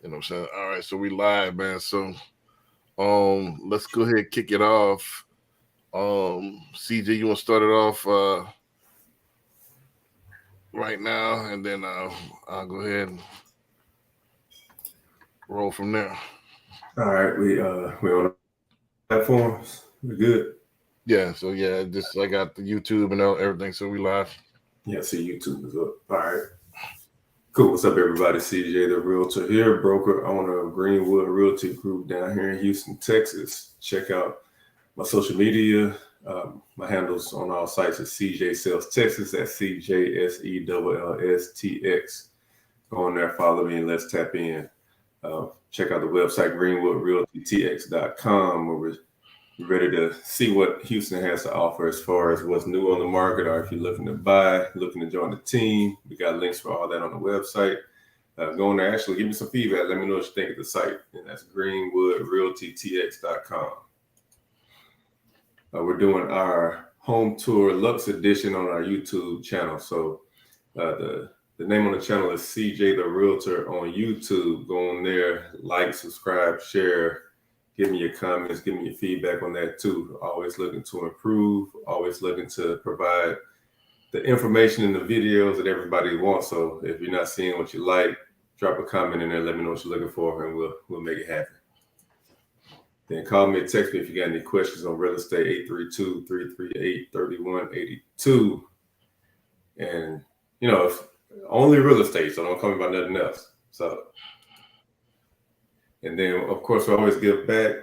You know what I'm saying? All right, so we live, man. So let's go ahead and kick it off. CJ, you want to start it off right now, and then I'll go ahead and roll from there. All right, we on all platforms. We're good. Yeah, so yeah, just I got the YouTube and everything, so we live. Yeah, see YouTube is up. All right, cool. What's up, everybody? CJ, the Realtor here, broker owner of Greenwood Realty Group down here in Houston, Texas. Check out my social media. My handles on all sites is CJ Sales Texas. That's CJSELLSTX. Go on there, follow me, and let's tap in. Check out the website greenwoodrealtytx.com, where we're ready to see what Houston has to offer as far as what's new on the market, or if you're looking to buy, looking to join the team. We got links for all that on the website. Go on there, actually give me some feedback. Let me know what you think of the site. And that's greenwoodrealtytx.com. We're doing our home tour Lux edition on our YouTube channel. So the name on the channel is CJ the Realtor on YouTube. Go on there, like, subscribe, share. Give me your comments, give me your feedback on that too. Always looking to improve, always looking to provide the information in the videos that everybody wants. So if you're not seeing what you like, drop a comment in there, let me know what you're looking for, and we'll make it happen. Then call me or text me if you got any questions on real estate, 832-338-3182. And, only real estate, so don't call me about nothing else. So, and then, of course, we always give back.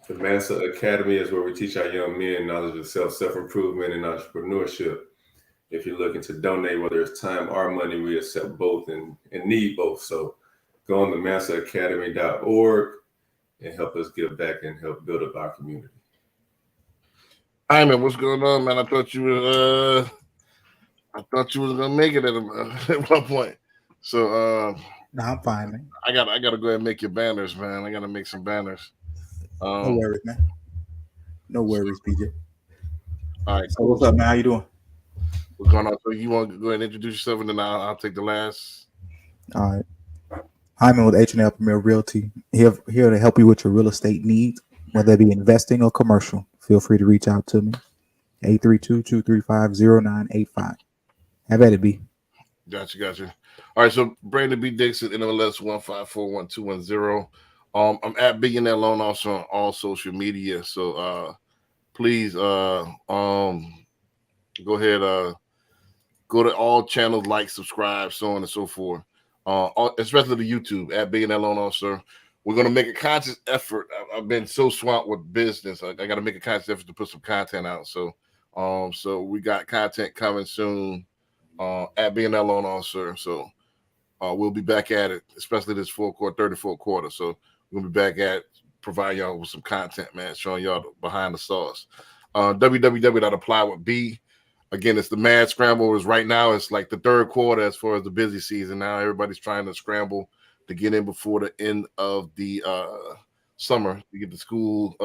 The Master Academy is where we teach our young men knowledge of self-improvement and entrepreneurship. If you're looking to donate, whether it's time or money, we accept both and need both. So go on to masteracademy.org and help us give back and help build up our community. Hi, man. What's going on, man? I thought you was gonna make it at one point. So no, I'm fine, man. I gotta go ahead and make your banners, man. I gotta make some banners. No worries, man. No worries, PJ. All right. So what's up, man? How you doing? What's going on? So you want to go ahead and introduce yourself, and then I'll take the last. All right. Hyman with H&L Premier Realty. Here to help you with your real estate needs, whether it be investing or commercial. Feel free to reach out to me. 832-235-0985. Have at it, B. Gotcha. All right, so Brandon B. Dixon, NLS 1541210. I'm at Billionaire Loan Officer on all social media. So please go ahead, go to all channels, like, subscribe, so on and so forth. Especially the YouTube at Billionaire Loan Officer. We're gonna make a conscious effort. I've been so swamped with business. I got to make a conscious effort to put some content out. So we got content coming soon at Billionaire Loan Officer. So we'll be back at it, especially this third and fourth quarter. So we'll be back at providing y'all with some content, man, showing y'all behind the sauce. www.applywithb. Again, it's the mad scramble. Is right now it's like the third quarter as far as the busy season. Now everybody's trying to scramble to get in before the end of the summer to get to school,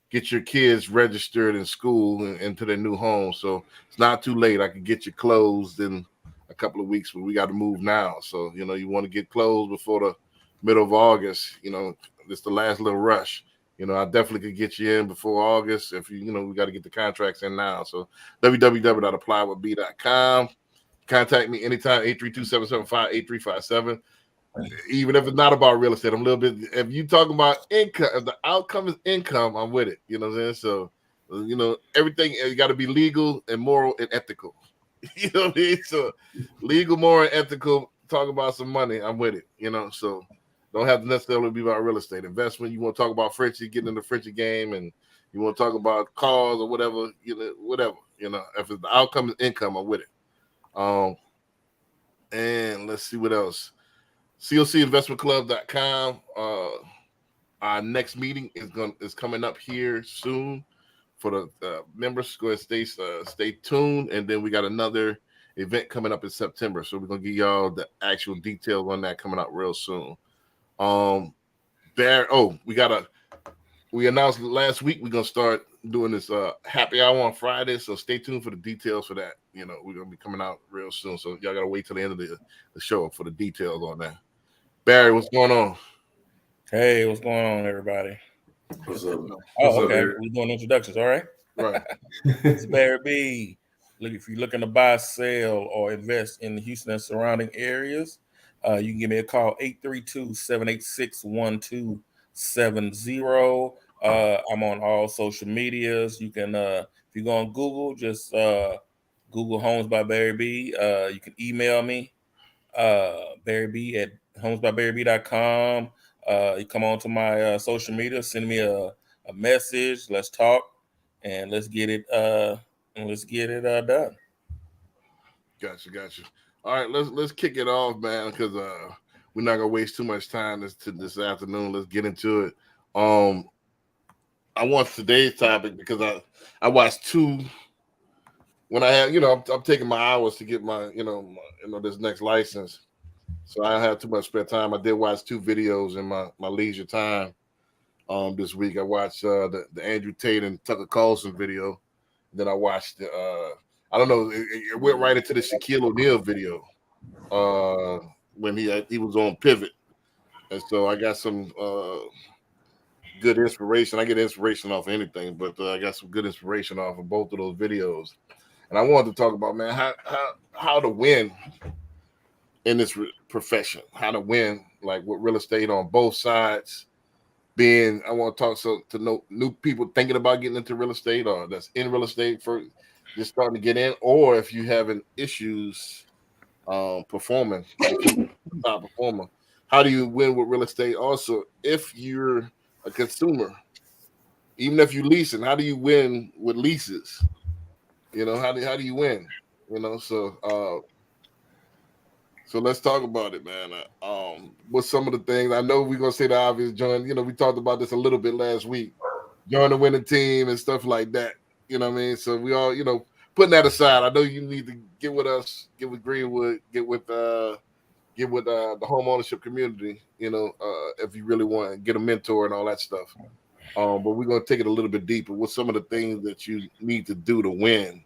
get your kids registered in school and into their new home. So it's not too late. I can get you closed in a couple of weeks, but we got to move now. So, you want to get closed before the middle of August. It's the last little rush. I definitely could get you in before August. If we got to get the contracts in now. So www.applywithb.com. Contact me anytime, 832-775-8357. Even if it's not about real estate, I'm a little bit. If you talking about income, if the outcome is income, I'm with it. You know what I'm saying? So, everything you got to be legal and moral and ethical. You know what I mean? So, legal, moral, and ethical. Talk about some money, I'm with it. So don't have to necessarily be about real estate investment. You want to talk about Frenchie, getting in the Frenchie game, and you want to talk about cars or whatever. Whatever. If the outcome is income, I'm with it. And let's see what else. COCinvestmentclub.com. Our next meeting is coming up here soon for the members. Go ahead, stay tuned, and then we got another event coming up in September. So we're gonna give y'all the actual details on that coming out real soon. We announced last week we're gonna start doing this happy hour on Friday. So stay tuned for the details for that. We're gonna be coming out real soon. So y'all gotta wait till the end of the show for the details on that. Barry, what's going on? Hey, what's going on, everybody? What's up? Oh, What's up, okay. Eric? We're doing introductions, all right? Right. It's Barry B. Look, if you're looking to buy, sell, or invest in the Houston and surrounding areas, you can give me a call, 832-786-1270. I'm on all social medias. You can, if you go on Google, just Google Homes by Barry B. You can email me, Barry B at homesbybarryb.com. You come on to my social media, send me a message. Let's talk, and let's get it done. Gotcha. All right, let's kick it off, man, because we're not gonna waste too much time this afternoon. Let's get into it. I want today's topic because I watched two. When I have, I'm taking my hours to get my, this next license, so I don't have too much spare time. I did watch two videos in my leisure time. This week I watched the Andrew Tate and Tucker Carlson video. Then I watched I don't know, it went right into the Shaquille O'Neal video when he was on Pivot, and so I got some good inspiration. I get inspiration off of anything, but I got some good inspiration off of both of those videos. And I wanted to talk about, man, how to win in this profession, how to win like with real estate on both sides. I want to talk to new people thinking about getting into real estate or that's in real estate for just starting to get in, or if you having issues performing, top performer, how do you win with real estate? Also, if you're a consumer, even if you're leasing, how do you win with leases? How do you win? So let's talk about it, man. What's some of the things? I know we're gonna say the obvious, John. We talked about this a little bit last week. Join the winning team and stuff like that. You know what I mean? So we all, putting that aside, I know you need to get with us, get with Greenwood, get with the home ownership community. If you really want to get a mentor and all that stuff. But we're gonna take it a little bit deeper. What's some of the things that you need to do to win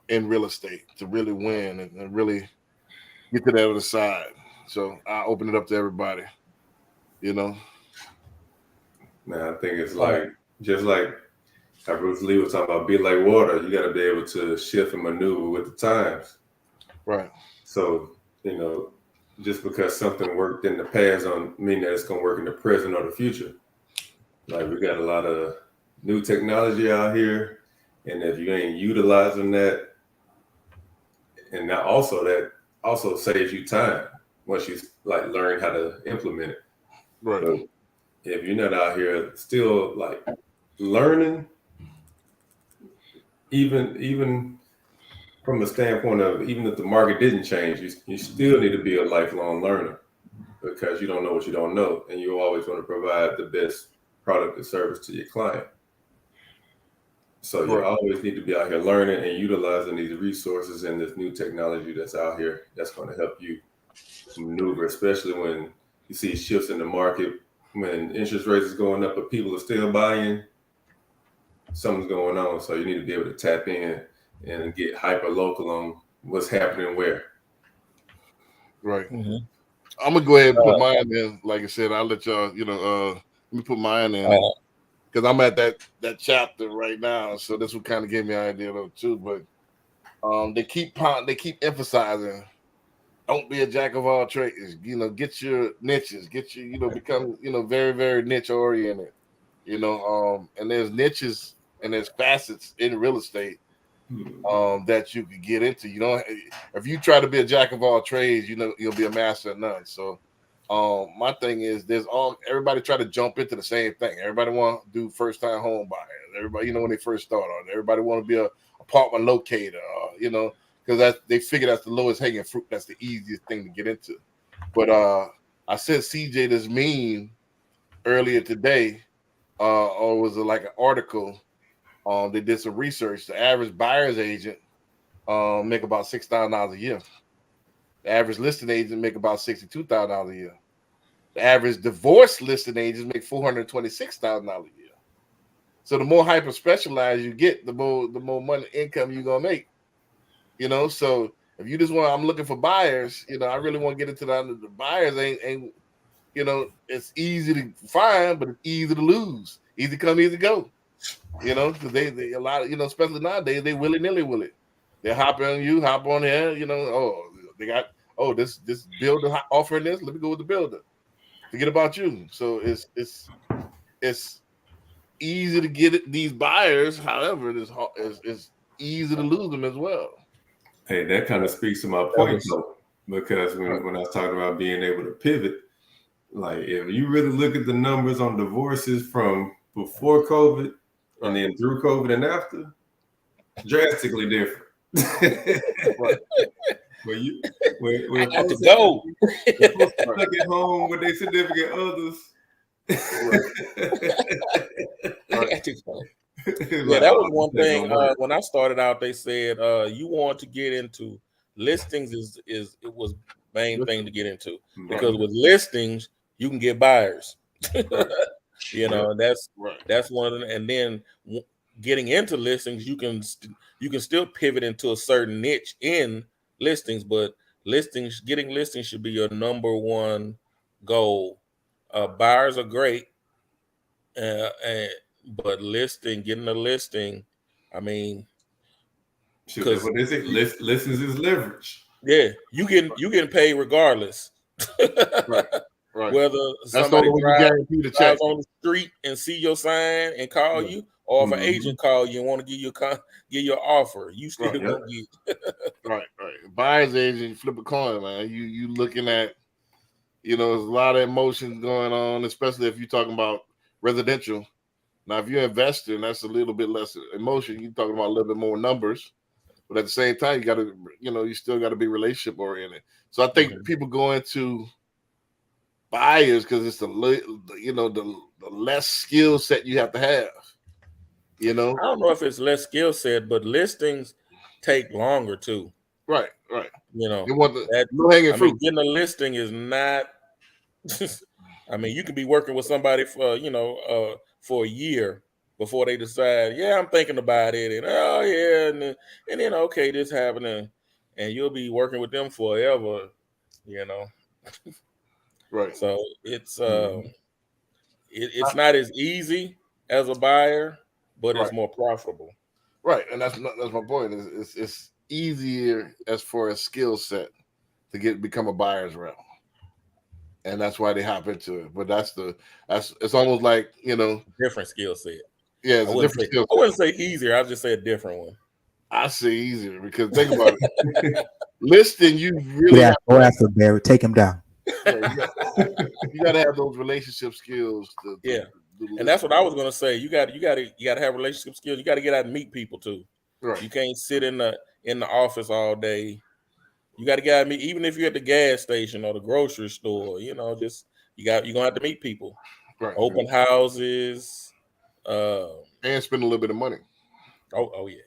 in real estate, to really win and really get to the other side? So I'll open it up to everybody. Man, I think it's just like how Bruce Lee was talking about, be like water. You got to be able to shift and maneuver with the times. Right. So, just because something worked in the past don't mean that it's going to work in the present or the future. Like, we got a lot of new technology out here, and if you ain't utilizing that, and that also saves you time once you learn how to implement it. Right. So if you're not out here still learning, even from a standpoint of, even if the market didn't change, you still need to be a lifelong learner, because you don't know what you don't know, and you always want to provide the best product and service to your client. So you always need to be out here learning and utilizing these resources and this new technology that's out here that's going to help you maneuver, especially when you see shifts in the market, when interest rates is going up, but people are still buying. Something's going on. So you need to be able to tap in and get hyper local on what's happening where. Right. Mm-hmm. I'm gonna go ahead and put mine in. Like I said, I'll let y'all, let me put mine in. Because I'm at that chapter right now, so this would kind of give me an idea though too. But they keep emphasizing, don't be a jack of all trades. Get your niches, become very, very niche oriented. And there's niches and there's facets in real estate that you could get into. If you try to be a jack of all trades, you'll be a master of none. So my thing is, everybody try to jump into the same thing. Everybody want to do first time home buyers. Everybody, when they first start on, everybody want to be a apartment locator, because they figure that's the lowest hanging fruit. That's the easiest thing to get into. But I sent CJ this meme earlier today, or was it like an article? They did some research. The average buyer's agent make about $6,000 a year. The average listing agent make about $62,000 a year. The average divorce listing agents make $426,000 a year. So the more hyper specialized you get, the more money income you're gonna make. So If you just want, I'm looking for buyers. I really want to get into the buyers. Ain't it's easy to find, but it's easy to lose. Easy come, easy go. Because they a lot of especially nowadays, they willy nilly will it. They hop on you, hop on here. They got this builder offering this. Let me go with the builder. Forget about you. So it's easy to get these buyers. However, it's easy to lose them as well. Hey, that kind of speaks to my point though, because when I was talking about being able to pivot, like if you really look at the numbers on divorces from before COVID and then through COVID and after, drastically different. Right. I got to go. Stuck at home with their significant others. Yeah, that was one thing. When I started out, they said you want to get into listings it was main thing to get into, because with listings you can get buyers. That's one of them. And then getting into listings, you can still pivot into a certain niche in listings, but getting listings should be your number one goal. Buyers are great, but getting a listing, I mean, because what is it? Listings is leverage. Yeah, you getting paid regardless. Right. Whether somebody drives on the street and see your sign and call you, or if an agent call you and want to give you an offer, you still gonna get. Right. Buyer's agent, flip a coin, man. You looking at, there's a lot of emotions going on, especially if you're talking about residential. Now, if you're an investor, that's a little bit less emotion. You're talking about a little bit more numbers, but at the same time, you got to, you still got to be relationship oriented. So I think people go into buyers because it's the less skill set you have to have. I don't know if it's less skill set, but listings take longer too. Right. You want the low-hanging fruit. Getting a listing is not. I mean, you could be working with somebody for for a year before they decide, I'm thinking about it, and and then okay, this happening, and you'll be working with them forever. Right. So it's it's not as easy as a buyer, but it's more profitable. Right, and that's my point. It's easier as for a skill set to become a buyer's rep, and that's why they hop into it. But it's almost like different skill set. Yeah, it's a different skill set. I wouldn't say easier. I'll just say a different one. I say easier because think about it. Listing, you really go after Barry. Take him down. You got to have those relationship skills. And that's what I was going to say. You got to have relationship skills. You got to get out and meet people too. Right. You can't sit in the office all day. You got to get out and meet, even if you're at the gas station or the grocery store. You're gonna have to meet people. Right. Open houses. And spend a little bit of money. Oh yeah.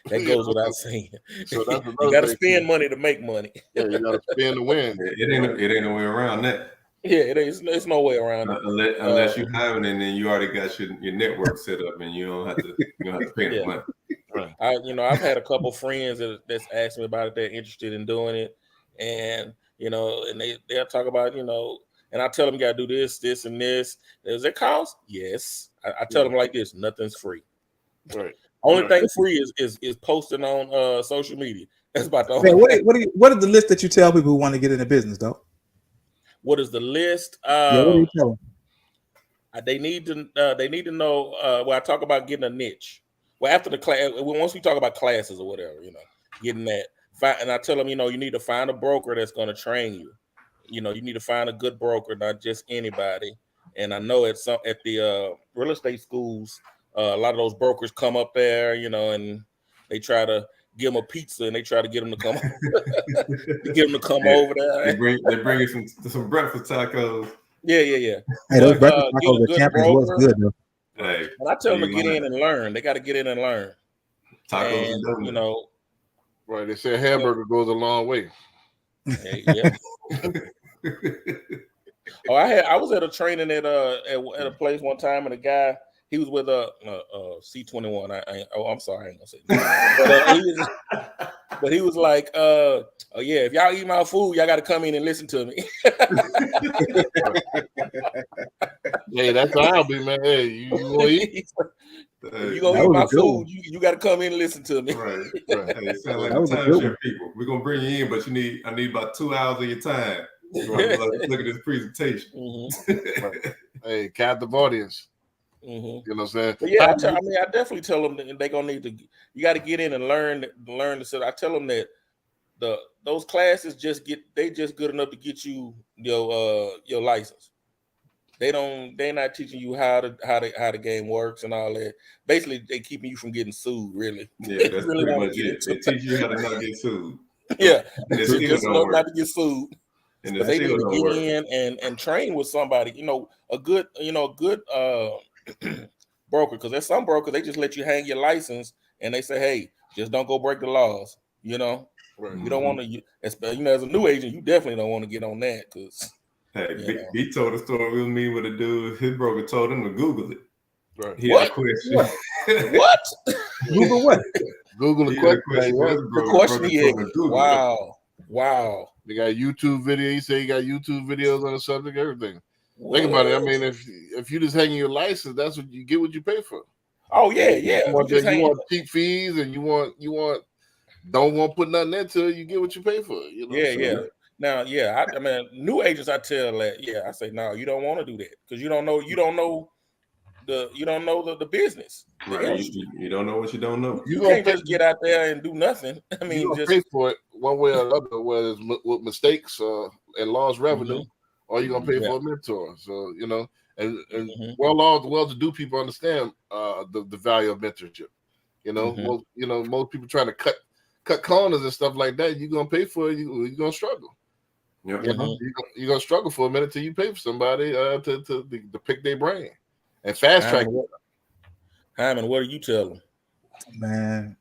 That goes without saying. So that's you got to spend money to make money. Yeah, you got to spend to win. It ain't no way around that. Yeah, it's no way around it. Unless you have it and then you already got your network set up and you don't have to pay the money. Right. I've had a couple friends that's asked me about it. They're interested in doing it, and and they'll talk about and I tell them you got to do this, and this. Does it cost? Yes. I tell them like this: nothing's free. Right. Only thing free is posting on social media. That's about the only thing. What is the list that you tell people who want to get into business, though? What is the list? What do you tell them? They need to know. I talk about getting a niche. Well, after the class, once we talk about classes or whatever, getting that. And I tell them, you need to find a broker that's going to train you. You need to find a good broker, not just anybody. And I know at the real estate schools, a lot of those brokers come up there, and they try to give them a pizza and they try to get them to come, over there. They bring you some breakfast tacos. Yeah. Hey, those breakfast tacos at campus was good though. Hey, and I tell them to get in and learn. They got to get in and learn. Tacos and right. They say a hamburger goes a long way. Yeah. I was at a training at a place one time, and a guy He was with C21. I'm sorry, I ain't gonna say that. But he was like, oh yeah, if y'all eat my food, y'all got to come in and listen to me. Hey, that's how I'll be, man. Hey, you gonna eat? You gonna eat my food? You got to come in and listen to me. Right. Hey, it sounds like That was a the good one. timeshare people. We're gonna bring you in, but I need about 2 hours of your time. You want to look at this presentation. Mm-hmm. Hey, captive audience. Mm-hmm. You know what I'm saying? But yeah, I definitely tell them that they're gonna need to. You got to get in and learn the set. I tell them that those classes just good enough to get you your license. They're not teaching you how the game works and all that. Basically, they keeping you from getting sued. Really, Yeah, that's really pretty much it. They teach you how to not get sued. Yeah, And it just still don't enough work. not to get sued. And But it they still need to don't get work. in and train with somebody. A good broker, because there's some brokers they just let you hang your license and they say, hey, just don't go break the laws. Right. You don't want to. As a new agent, you definitely don't want to get on that because. Hey, he told a story with me with a dude. His broker told him to Google it. Right. He had a question. What? Google what? Google the He had a question. question for his The broker. question Broker he told him had. to Google it. Wow. They got YouTube video. You say you got YouTube videos on the subject, everything. Think about it. I mean, if you just hanging your license, that's what you get. What you pay for. Oh yeah. You want cheap fees, and you want don't want to put nothing into it. You get what you pay for. Yeah. Now, I mean, new agents, I tell that. Yeah, I say no. You don't want to do that because you don't know the business. Right. You don't know what you don't know. You can't just get out there and do nothing. I mean, just pay for it one way or another, whether it's with mistakes and lost revenue, or you're gonna pay for a mentor. So and well-to-do people understand the value of mentorship. Most people trying to cut corners and stuff like that. You're gonna pay for it. You're gonna struggle. Yep. You're gonna struggle for a minute till you pay for somebody to pick their brain and fast track. Hyman, what do you tell them? Man,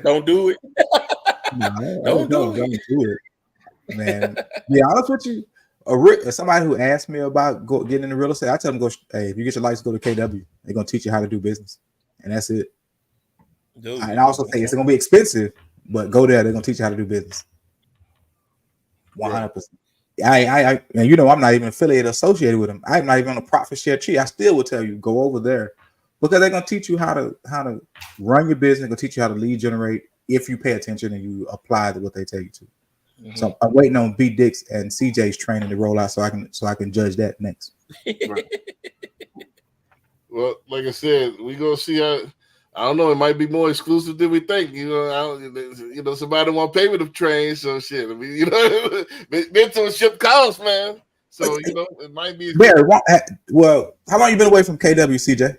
don't do it. Don't do it, man. Be honest with you. Somebody who asked me about getting into real estate, I tell them hey, if you get your license, go to KW. They're gonna teach you how to do business, and that's it. Dude, and I also say it's gonna be expensive, but go there. They're gonna teach you how to do business. 100%. I I'm not even affiliated, associated with them. I'm not even on a profit share tree. I still would tell you go over there because they're gonna teach you how to run your business. They're gonna teach you how to lead generate if you pay attention and you apply to what they tell you to. So I'm waiting on B Dix and CJ's training to roll out so I can judge that next. Right. Well, like I said, we gonna see how. I don't know. It might be more exclusive than we think. Somebody want to pay me to train. So shit. I mean, mentorship costs, man. So it might be. Barry, well, how long you been away from KW, CJ?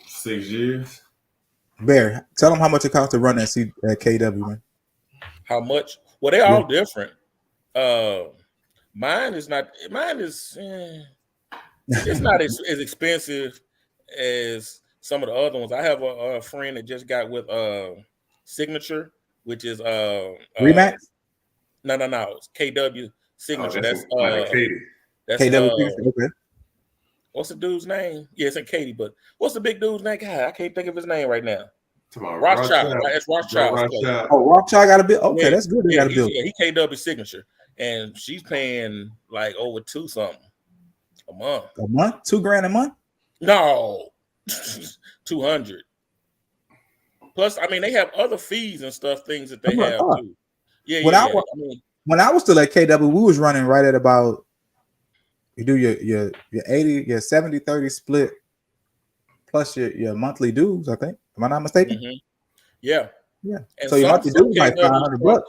6 years. Barry, tell them how much it costs to run at KW, man. How much? Well, they're all different. Mine is not. It's not as expensive as some of the other ones. I have a friend that just got with Signature, which is Remax. No, it's KW Signature. That's Katie. That's KW. Okay. What's the dude's name? Yeah, it's in Katie, but what's the big dude's name? God, I can't think of his name right now. Rothschild. It's Rothschild. Oh, Rothschild got a bill. Okay, yeah, that's good. They got a bill. Yeah, he KW Signature, and she's paying like over $2 something a month. A month? $2,000 a month? No, 200. Plus, I mean, they have other fees and things that they have too. Yeah, when I was still at KW, we was running right at about. You do your 80, your 70-30 split plus your monthly dues, I think. Am I not mistaken? Mm-hmm. Yeah. And so your monthly dues like $500.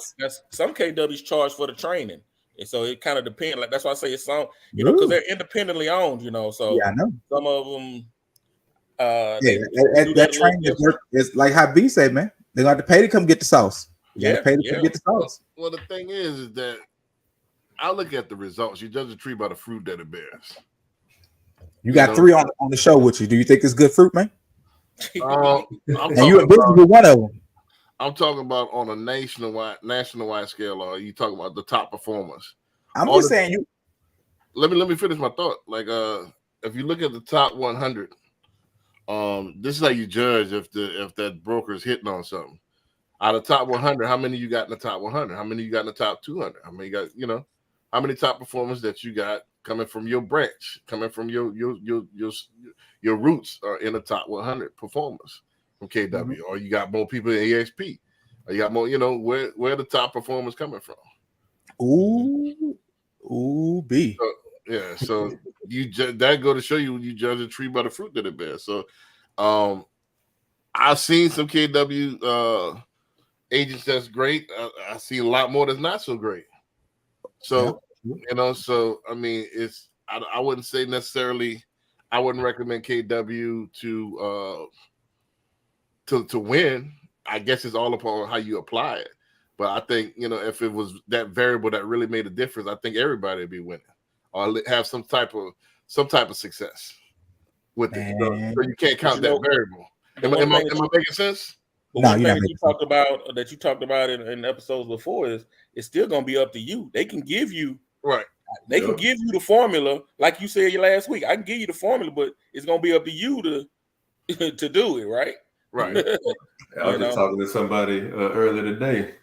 Some KWs charge for the training. And so it kind of depends. Like that's why I say it's some, because they're independently owned, So yeah, I know. Some of them that training is like how B said, man. They're gonna have to pay to come get the sauce. You gotta pay to come get the sauce. Well, the thing is that I look at the results. You judge a tree by the fruit that it bears. You got 3 on the show with you. Do you think it's good fruit, man? And you in business with one of them. I'm talking about on a nationwide scale. Or you talking about the top performers? I'm just saying let me finish my thought. Like, if you look at the top 100, this is how you judge if that broker is hitting on something. Out of top 100, how many you got in the top 100? How many you got in the top 200? How many you got? You know, how many top performers that you got coming from your branch, coming from your roots are in the top 100 performers from KW, or you got more people in EXP, or you got more. You know, where the top performers coming from? Ooh, B. So, yeah, so that go to show you judge a tree by the fruit that it bears. So, I've seen some KW agents that's great. I see a lot more that's not so great. So, you know, so I mean, I wouldn't say necessarily. I wouldn't recommend KW to win. I guess it's all upon how you apply it. But I think, you know, if it was that variable that really made a difference, I think everybody would be winning or have some type of success with it. So you can't count that variable. Am I making sense? But one thing that you talked about in episodes before is it's still going to be up to you. They can give you They can give you the formula, like you said last week. I can give you the formula, but it's going to be up to you to do it, right? Right. I was just talking to somebody earlier today.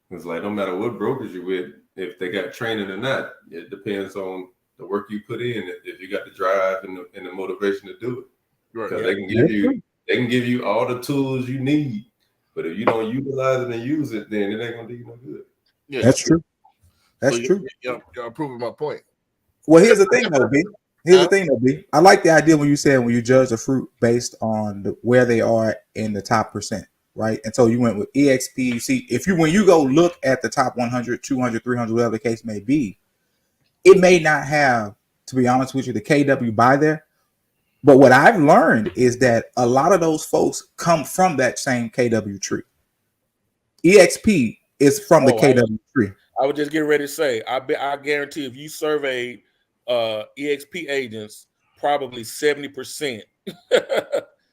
It's like no matter what brokers you're with, if they got training or not, it depends on the work you put in. If you got the drive and the motivation to do it, Right. Because they can give you all the tools you need, but if you don't utilize it and use it, then it ain't gonna do you no good. Yeah, that's true. That's true. Y'all proving my point. Well, here's the thing, though, B. I like the idea when you judge a fruit based on where they are in the top percent, right? And so you went with EXP. You see, when you go look at the top 100, 200, 300, whatever the case may be, it may not have, to be honest with you, the KW by there. But what I've learned is that a lot of those folks come from that same KW tree. EXP is from the KW tree. I was just getting ready to say, I guarantee if you surveyed EXP agents, probably 70%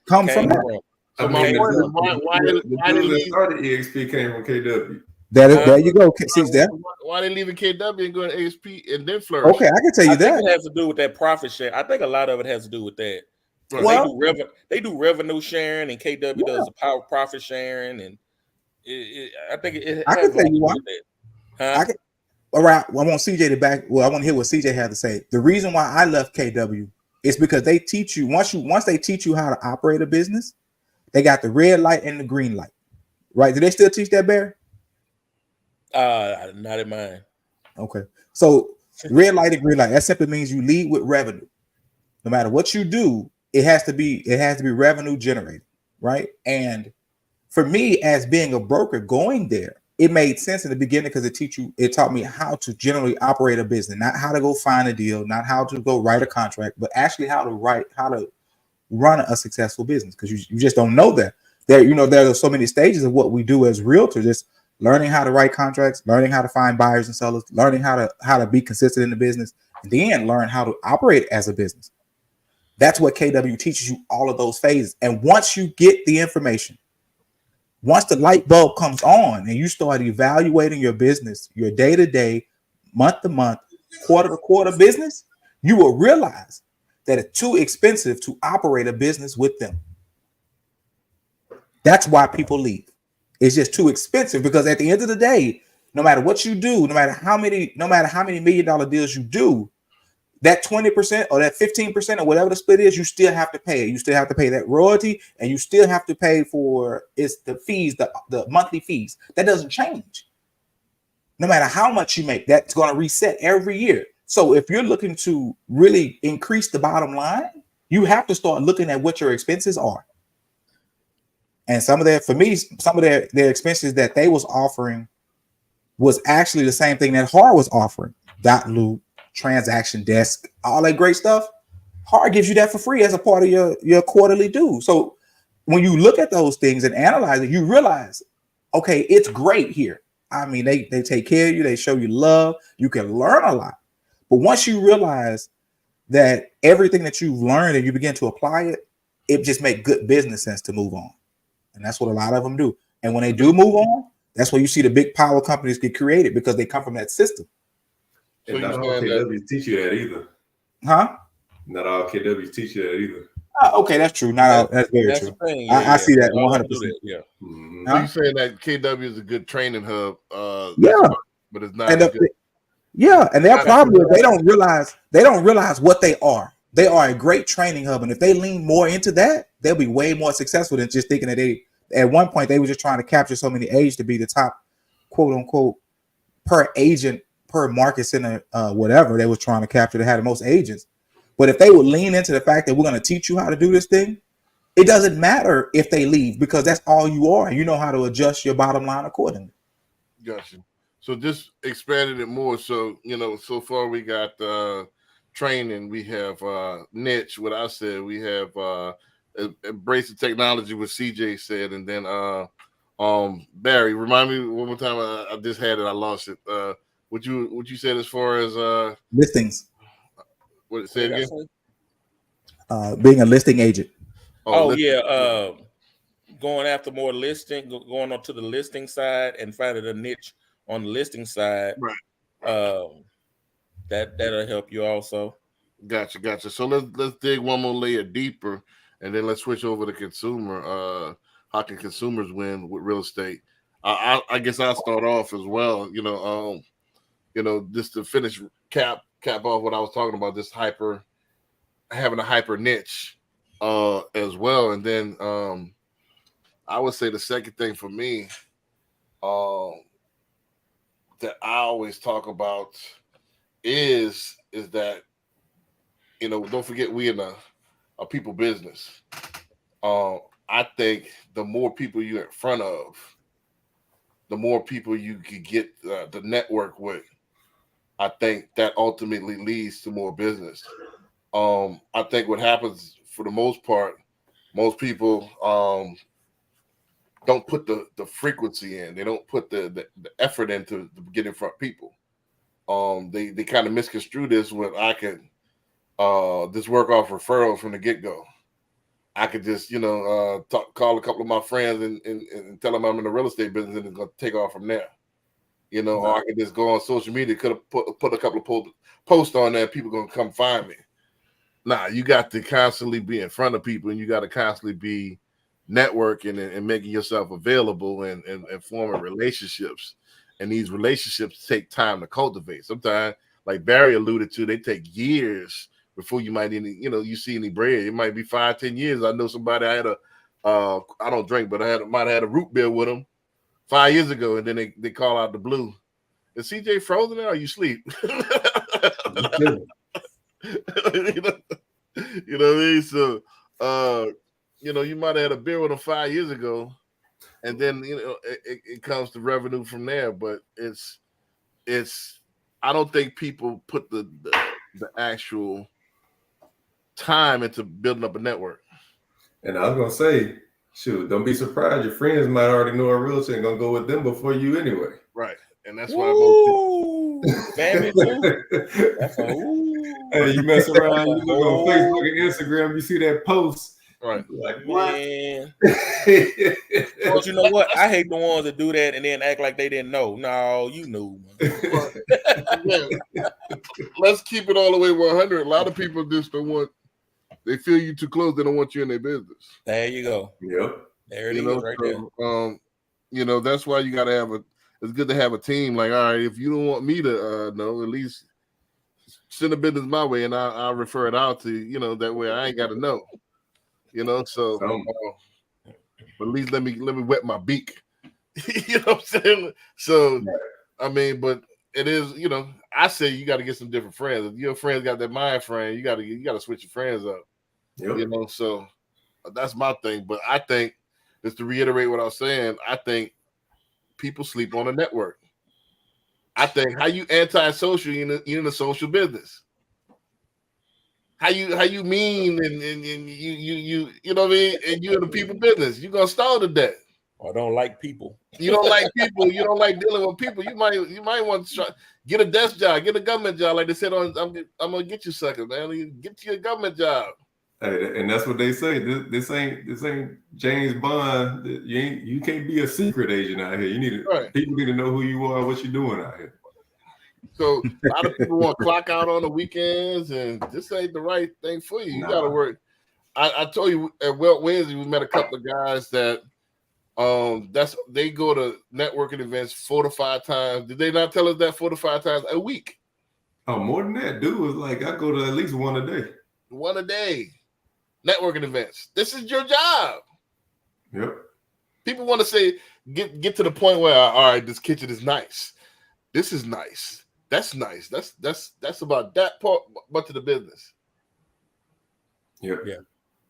come from that. So my point is, why did started EXP came from KW? There you go. See that? Why they leaving KW and going to AXP and then flourish? Okay, I can tell you that. It has to do with that profit share. I think a lot of it has to do with that. Well, they do revenue sharing, and KW does the power profit sharing, and I think it. I can tell you why. All right, I want CJ to back. Well, I want to hear what CJ had to say. The reason why I left KW is because they teach you once they teach you how to operate a business, they got the red light and the green light, right? Do they still teach that, Barry? Not in mine. Okay, so red light and green light. That simply means you lead with revenue. No matter what you do, it has to be revenue generated, right? And for me, as being a broker going there, it made sense in the beginning because it taught me how to generally operate a business, not how to go find a deal, not how to go write a contract, but actually how to run a successful business, because you just don't know that. There are so many stages of what we do as realtors. It's learning how to write contracts, learning how to find buyers and sellers, learning how to be consistent in the business, and then learn how to operate as a business. That's what KW teaches you, all of those phases. And once you get the information, once the light bulb comes on and you start evaluating your business, your day-to-day, month-to-month, quarter-to-quarter business, you will realize that it's too expensive to operate a business with them. That's why people leave. It's just too expensive, because at the end of the day, no matter what you do, no matter how many $1 million deals you do, that 20% or that 15% or whatever the split is, you still have to pay it. You still have to pay that royalty, and you still have to pay for the fees, the monthly fees. That doesn't change. No matter how much you make, that's going to reset every year. So if you're looking to really increase the bottom line, you have to start looking at what your expenses are. And some of their expenses that they was offering was actually the same thing that HAR was offering. .loop, transaction desk, all that great stuff. HAR gives you that for free as a part of your quarterly due. So when you look at those things and analyze it, you realize, okay, it's great here. I mean, they take care of you. They show you love. You can learn a lot. But once you realize that everything that you've learned and you begin to apply it, it just makes good business sense to move on. And that's what a lot of them do. And when they do move on, that's where you see the big power companies get created, because they come from that system. So And you're not all saying that KWs teach you that either. Huh? Not all KWs teach you that either. Okay, that's true. Not all, that's very That's true. the thing. I see that All of 100%. them do that, yeah. Mhm. so you're saying that KW is a good training hub, Yeah. but it's not And a good. and their problem is they don't realize what they are. They are a great training hub, and if they lean more into that, they'll be way more successful than just thinking that they. At one point, they were just trying to capture so many agents to be the top, quote unquote, per agent per market center, whatever they was trying to capture. They had the most agents, but if they would lean into the fact that we're going to teach you how to do this thing, it doesn't matter if they leave because that's all you are, and you know how to adjust your bottom line accordingly. Gotcha. So just expanded it more. So so far we got training. We have niche. What I said. We have embrace the technology. What CJ said, and then Barry. Remind me one more time. I just had it. I lost it. What you said as far as Listings, what it said again? being a listing agent. Yeah. Going after more listing, going on to the listing side and finding a niche on the listing side. Right. That'll help you also. Gotcha. So let's dig one more layer deeper, and then let's switch over to consumer. How can consumers win with real estate? I guess I'll start off as well. Just to finish cap off what I was talking about, this having a hyper niche as well, and then I would say the second thing for me that I always talk about is that don't forget we in a people business. I think the more people you're in front of, the more people you could get the network with. I think that ultimately leads to more business. I think what happens for the most part, most people don't put the frequency in. They don't put the effort into to get in front of people. They kind of misconstrue this with I could this work off referrals from the get-go. I could just, call a couple of my friends and tell them I'm in the real estate business and it's going to take off from there. Or I could just go on social media, could have put a couple of posts on there, people going to come find me. Nah, you got to constantly be in front of people and you got to constantly be networking and making yourself available and forming relationships. And these relationships take time to cultivate. Sometimes, like Barry alluded to, they take years before you might you see any bread. It might be 5-10 years. I know somebody I had I don't drink, but might have had a root beer with them 5 years ago, and then they call out the blue. Is CJ frozen there or you sleep? You know what I mean? So you might have had a beer with them 5 years ago, and then it comes to revenue from there. But it's I don't think people put the actual time into building up a network. And I was gonna say, shoot, don't be surprised. Your friends might already know a realtor and gonna go with them before you anyway. Right. And that's why most people family too. That's Hey, you mess around, you look on Facebook and Instagram, you see that post. Right. Like, what? Man. But you know what? I hate the ones that do that and then act like they didn't know. No, you knew. Let's keep it all the way 100. A lot of people just don't want. They feel you too close. They don't want you in their business. There you go. Yep. There it is right there. That's why you got to have it's good to have a team. Like, all right, if you don't want me to know, at least send the business my way and I'll refer it out to, that way I ain't got to know. So but at least let me wet my beak. You know what I'm saying? So, I mean, but it is, I say you got to get some different friends. If your friends got that mind frame, you got to switch your friends up. Yep. So that's my thing. But I think, just to reiterate what I was saying, I think people sleep on a network. I think how you anti-social, you're in the social business. How you mean and you know what I mean, and you're in the people business. You're gonna starve to death. I don't like people. You don't like people. You don't like dealing with people. You might want to try get a desk job, get a government job, like they said on. I'm gonna get you suckers, man. Get you a government job. Hey, and that's what they say. This ain't James Bond. You can't be a secret agent out here. People need to know who you are, what you're doing out here. So a lot of people want to clock out on the weekends, and this ain't the right thing for you. You got to work. I told you at Wednesday we met a couple of guys that they go to networking events 4 to 5 times. Did they not tell us that 4 to 5 times a week? Oh, more than that, dude was like, I go to at least one a day. One a day. Networking events. This is your job. Yep. People want to say, get to the point where, all right, this kitchen is nice. This is nice. That's nice. That's about that part, much of the business. Yep. Yeah.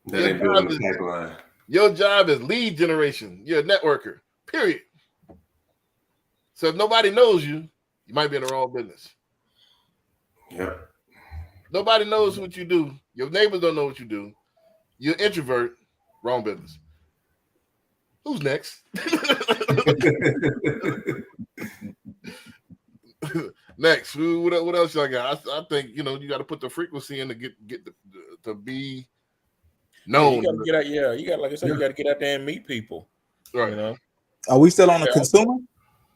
That ain't building the pipeline. Your job is lead generation. You're a networker, period. So if nobody knows you, you might be in the wrong business. Yep. Nobody knows what you do. Your neighbors don't know what you do. You're an introvert, wrong business. Who's next? Next, what else y'all got? I think you got to put the frequency in to get to be known. You got to get out. Yeah, you got, like I said, you got to get out there and meet people. Right. You know. Are we still on the consumer?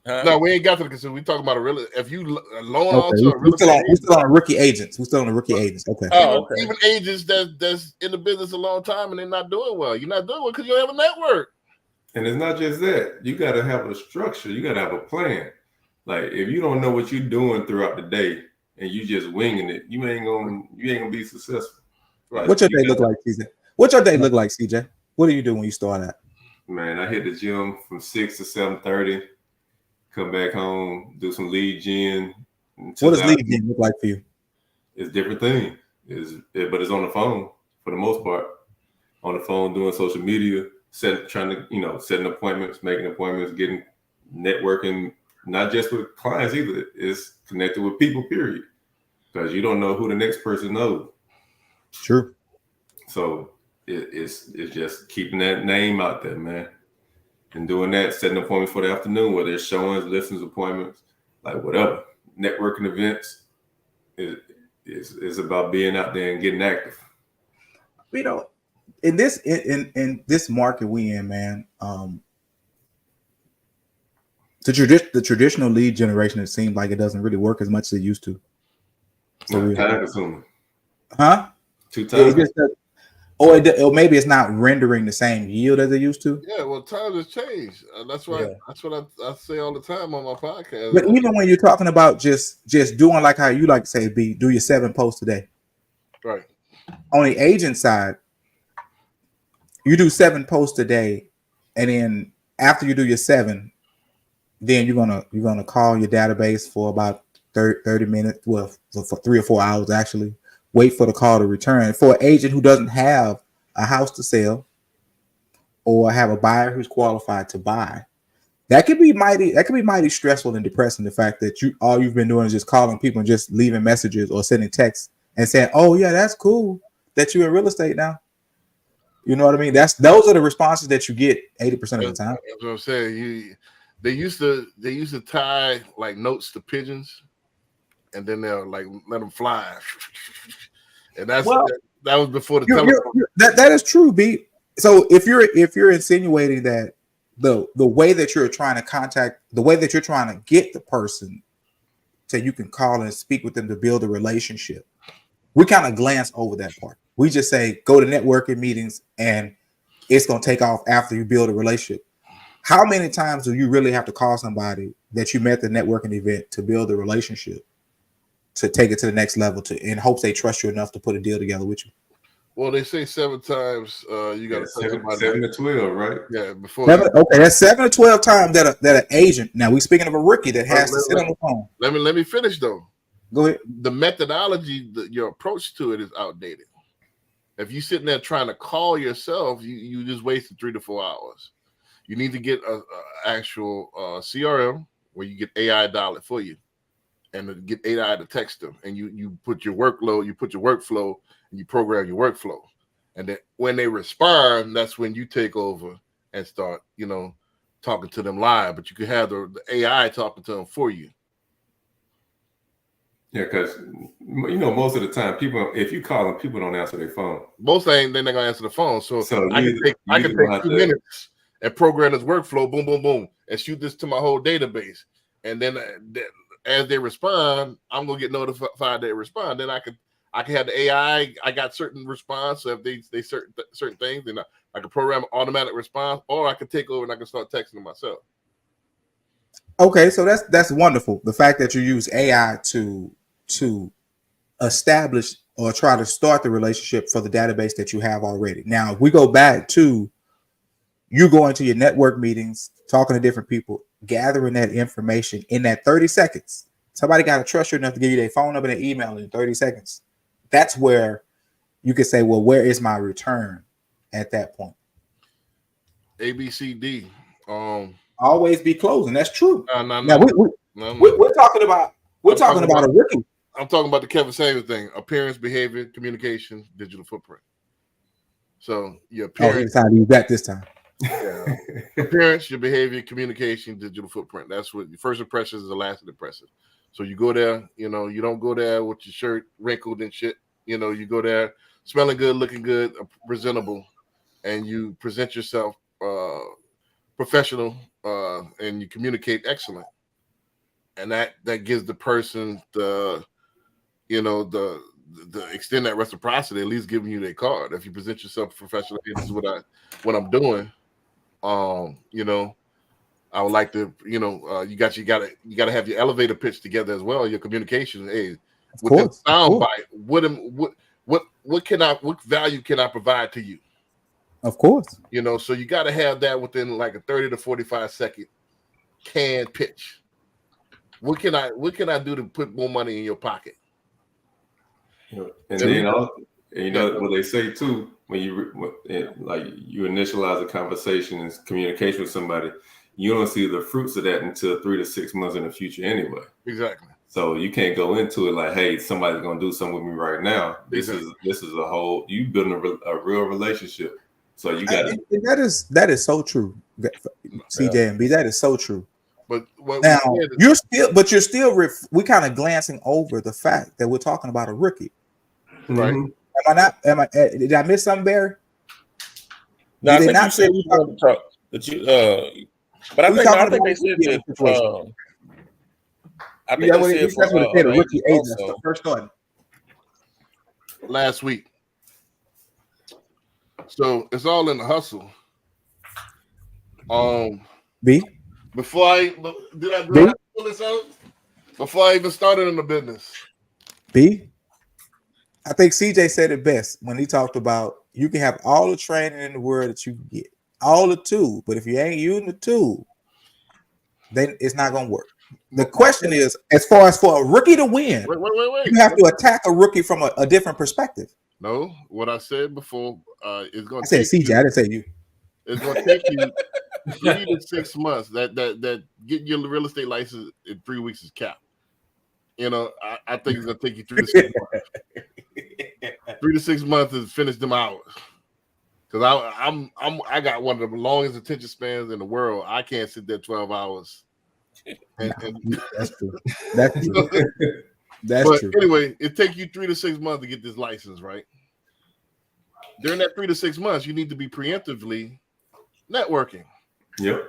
No, we ain't got to the consumer. We talking about a real. If you loan Okay. officer, We're still on rookie agents. We're still on the rookie agents. Okay. Oh, okay. Even agents that's in the business a long time and they're not doing well. You're not doing well because you don't have a network. And it's not just that. You got to have a structure. You got to have a plan. Like if you don't know what you're doing throughout the day and you just winging it, you ain't gonna be successful. Right. What's your day look like, CJ? What's your day look like, CJ? What do you do when you start at? Man, I hit the gym from 6 to 7:30. Come back home, do some lead gen. What does lead gen look like for you? It's different things. But it's on the phone for the most part. On the phone, doing social media, setting appointments, making appointments, getting networking. Not just with clients either. It's connected with people, period. Because you don't know who the next person knows. True. So it's just keeping that name out there, man. And doing that, setting appointments for the afternoon, whether it's showings, listings, appointments, like whatever. Networking events is about being out there and getting active. In this market we in, man, the traditional lead generation, it seems like it doesn't really work as much as it used to. So time consuming. Huh? Too time. Or maybe it's not rendering the same yield as it used to. Yeah, well, times have changed. That's why. Yeah. That's what I say all the time on my podcast. But even when you're talking about just doing like how you like to say, do your 7 posts a day. Right. On the agent side, you do 7 posts a day, and then after you do your 7, then you're gonna call your database for about 30 minutes, well, for 3 or 4 hours actually. Wait for the call to return. For an agent who doesn't have a house to sell or have a buyer who's qualified to buy, that could be mighty stressful and depressing. The fact that all you've been doing is just calling people and just leaving messages or sending texts and saying, "Oh yeah, that's cool that you're in real estate now." You know what I mean? Those are the responses that you get 80% of the time. That's what I'm saying. They used to tie like notes to pigeons, and then they'll like let them fly. And that was before the telephone. That is true, B. So if you're insinuating that the way that you're trying to contact, the way that you're trying to get the person so you can call and speak with them to build a relationship, we kind of glance over that part. We just say go to networking meetings and it's going to take off after you build a relationship. How many times do you really have to call somebody that you met at the networking event to build a relationship, to take it to the next level, in hopes they trust you enough to put a deal together with you? Well, they say 7 times you got to 7 to 12, right? Yeah, before. Okay, that's 7 to 12 times that an agent. Now we're speaking of a rookie that has to sit on the phone. Let me finish though. Go ahead. The methodology, your approach to it is outdated. If you're sitting there trying to call yourself, you just wasted 3 to 4 hours. You need to get a actual CRM where you get AI dial it for you, and get AI to text them, and you put your workload, you put your workflow, and you program your workflow, and then when they respond, that's when you take over and start, talking to them live. But you could have the AI talking to them for you. Yeah, because most of the time, if you call them, people don't answer their phone. Most they're not gonna answer the phone. So I can take 2 minutes and program this workflow, boom, boom, boom, and shoot this to my whole database, and then as they respond, I'm gonna get notified they respond. Then I can have the AI. I got certain response. So if they certain things, then I can program automatic response, or I can take over and I can start texting them myself. Okay, so that's wonderful. The fact that you use AI to establish or try to start the relationship for the database that you have already. Now, if we go back to you going to your network meetings, talking to different people, gathering that information in that 30 seconds. Somebody got to trust you enough to give you their phone number and their email in 30 seconds. That's where you could say, well, where is my return at that point? ABCD. Always be closing. That's true. No. Now we're talking about a rookie. I'm talking about the Kevin Samuels thing: appearance, behavior, communication, digital footprint. So your appearance, how to use that this time. Yeah. Appearance, your behavior, communication, digital footprint. That's what your first impression is the last impression. So you go there, you don't go there with your shirt wrinkled and shit. You go there smelling good, looking good, presentable, and you present yourself professional, and you communicate excellent. And that gives the person the extend that reciprocity, at least giving you their card. If you present yourself professionally, this is what I'm doing. I would like to, you got to have your elevator pitch together as well. Your communication, hey, with the sound bite, what value can I provide to you? Of course. So you got to have that within like a 30 to 45 second canned pitch. What can I do to put more money in your pocket? And then what they say too, when you initialize a conversation and communication with somebody, you don't see the fruits of that until 3 to 6 months in the future anyway. Exactly. So you can't go into it like, hey, somebody's gonna do something with me right now. This is a whole, you building a real relationship. So you got that is so true, CJ and B. That is so true. But now you're still we kind of glancing over the fact that we're talking about a rookie, right? Did I miss something, Barry? No, I think you said we want to talk that you. But I think they said that. I think they said that's what they said. A rookie agent. That's the first one. Last week. So it's all in the hustle. B. Before I pull this out, before I even started in the business. B. I think CJ said it best when he talked about you can have all the training in the world that you can get, all the tools, but if you ain't using the tool, then it's not gonna work. The question is, as far as for a rookie to win, wait. You have to attack a rookie from a different perspective. No, what I said before is going to. I said CJ. I didn't say you. It's going to take you 3 to 6 months. That getting your real estate license in 3 weeks is capped. I think it's going to take you 3 to 6 months. 3 to 6 months to finish them hours. Because I got one of the longest attention spans in the world. I can't sit there 12 hours. That's true. That's true. That's true. Anyway, it takes you 3 to 6 months to get this license, right? During that 3 to 6 months, you need to be preemptively networking. Yep.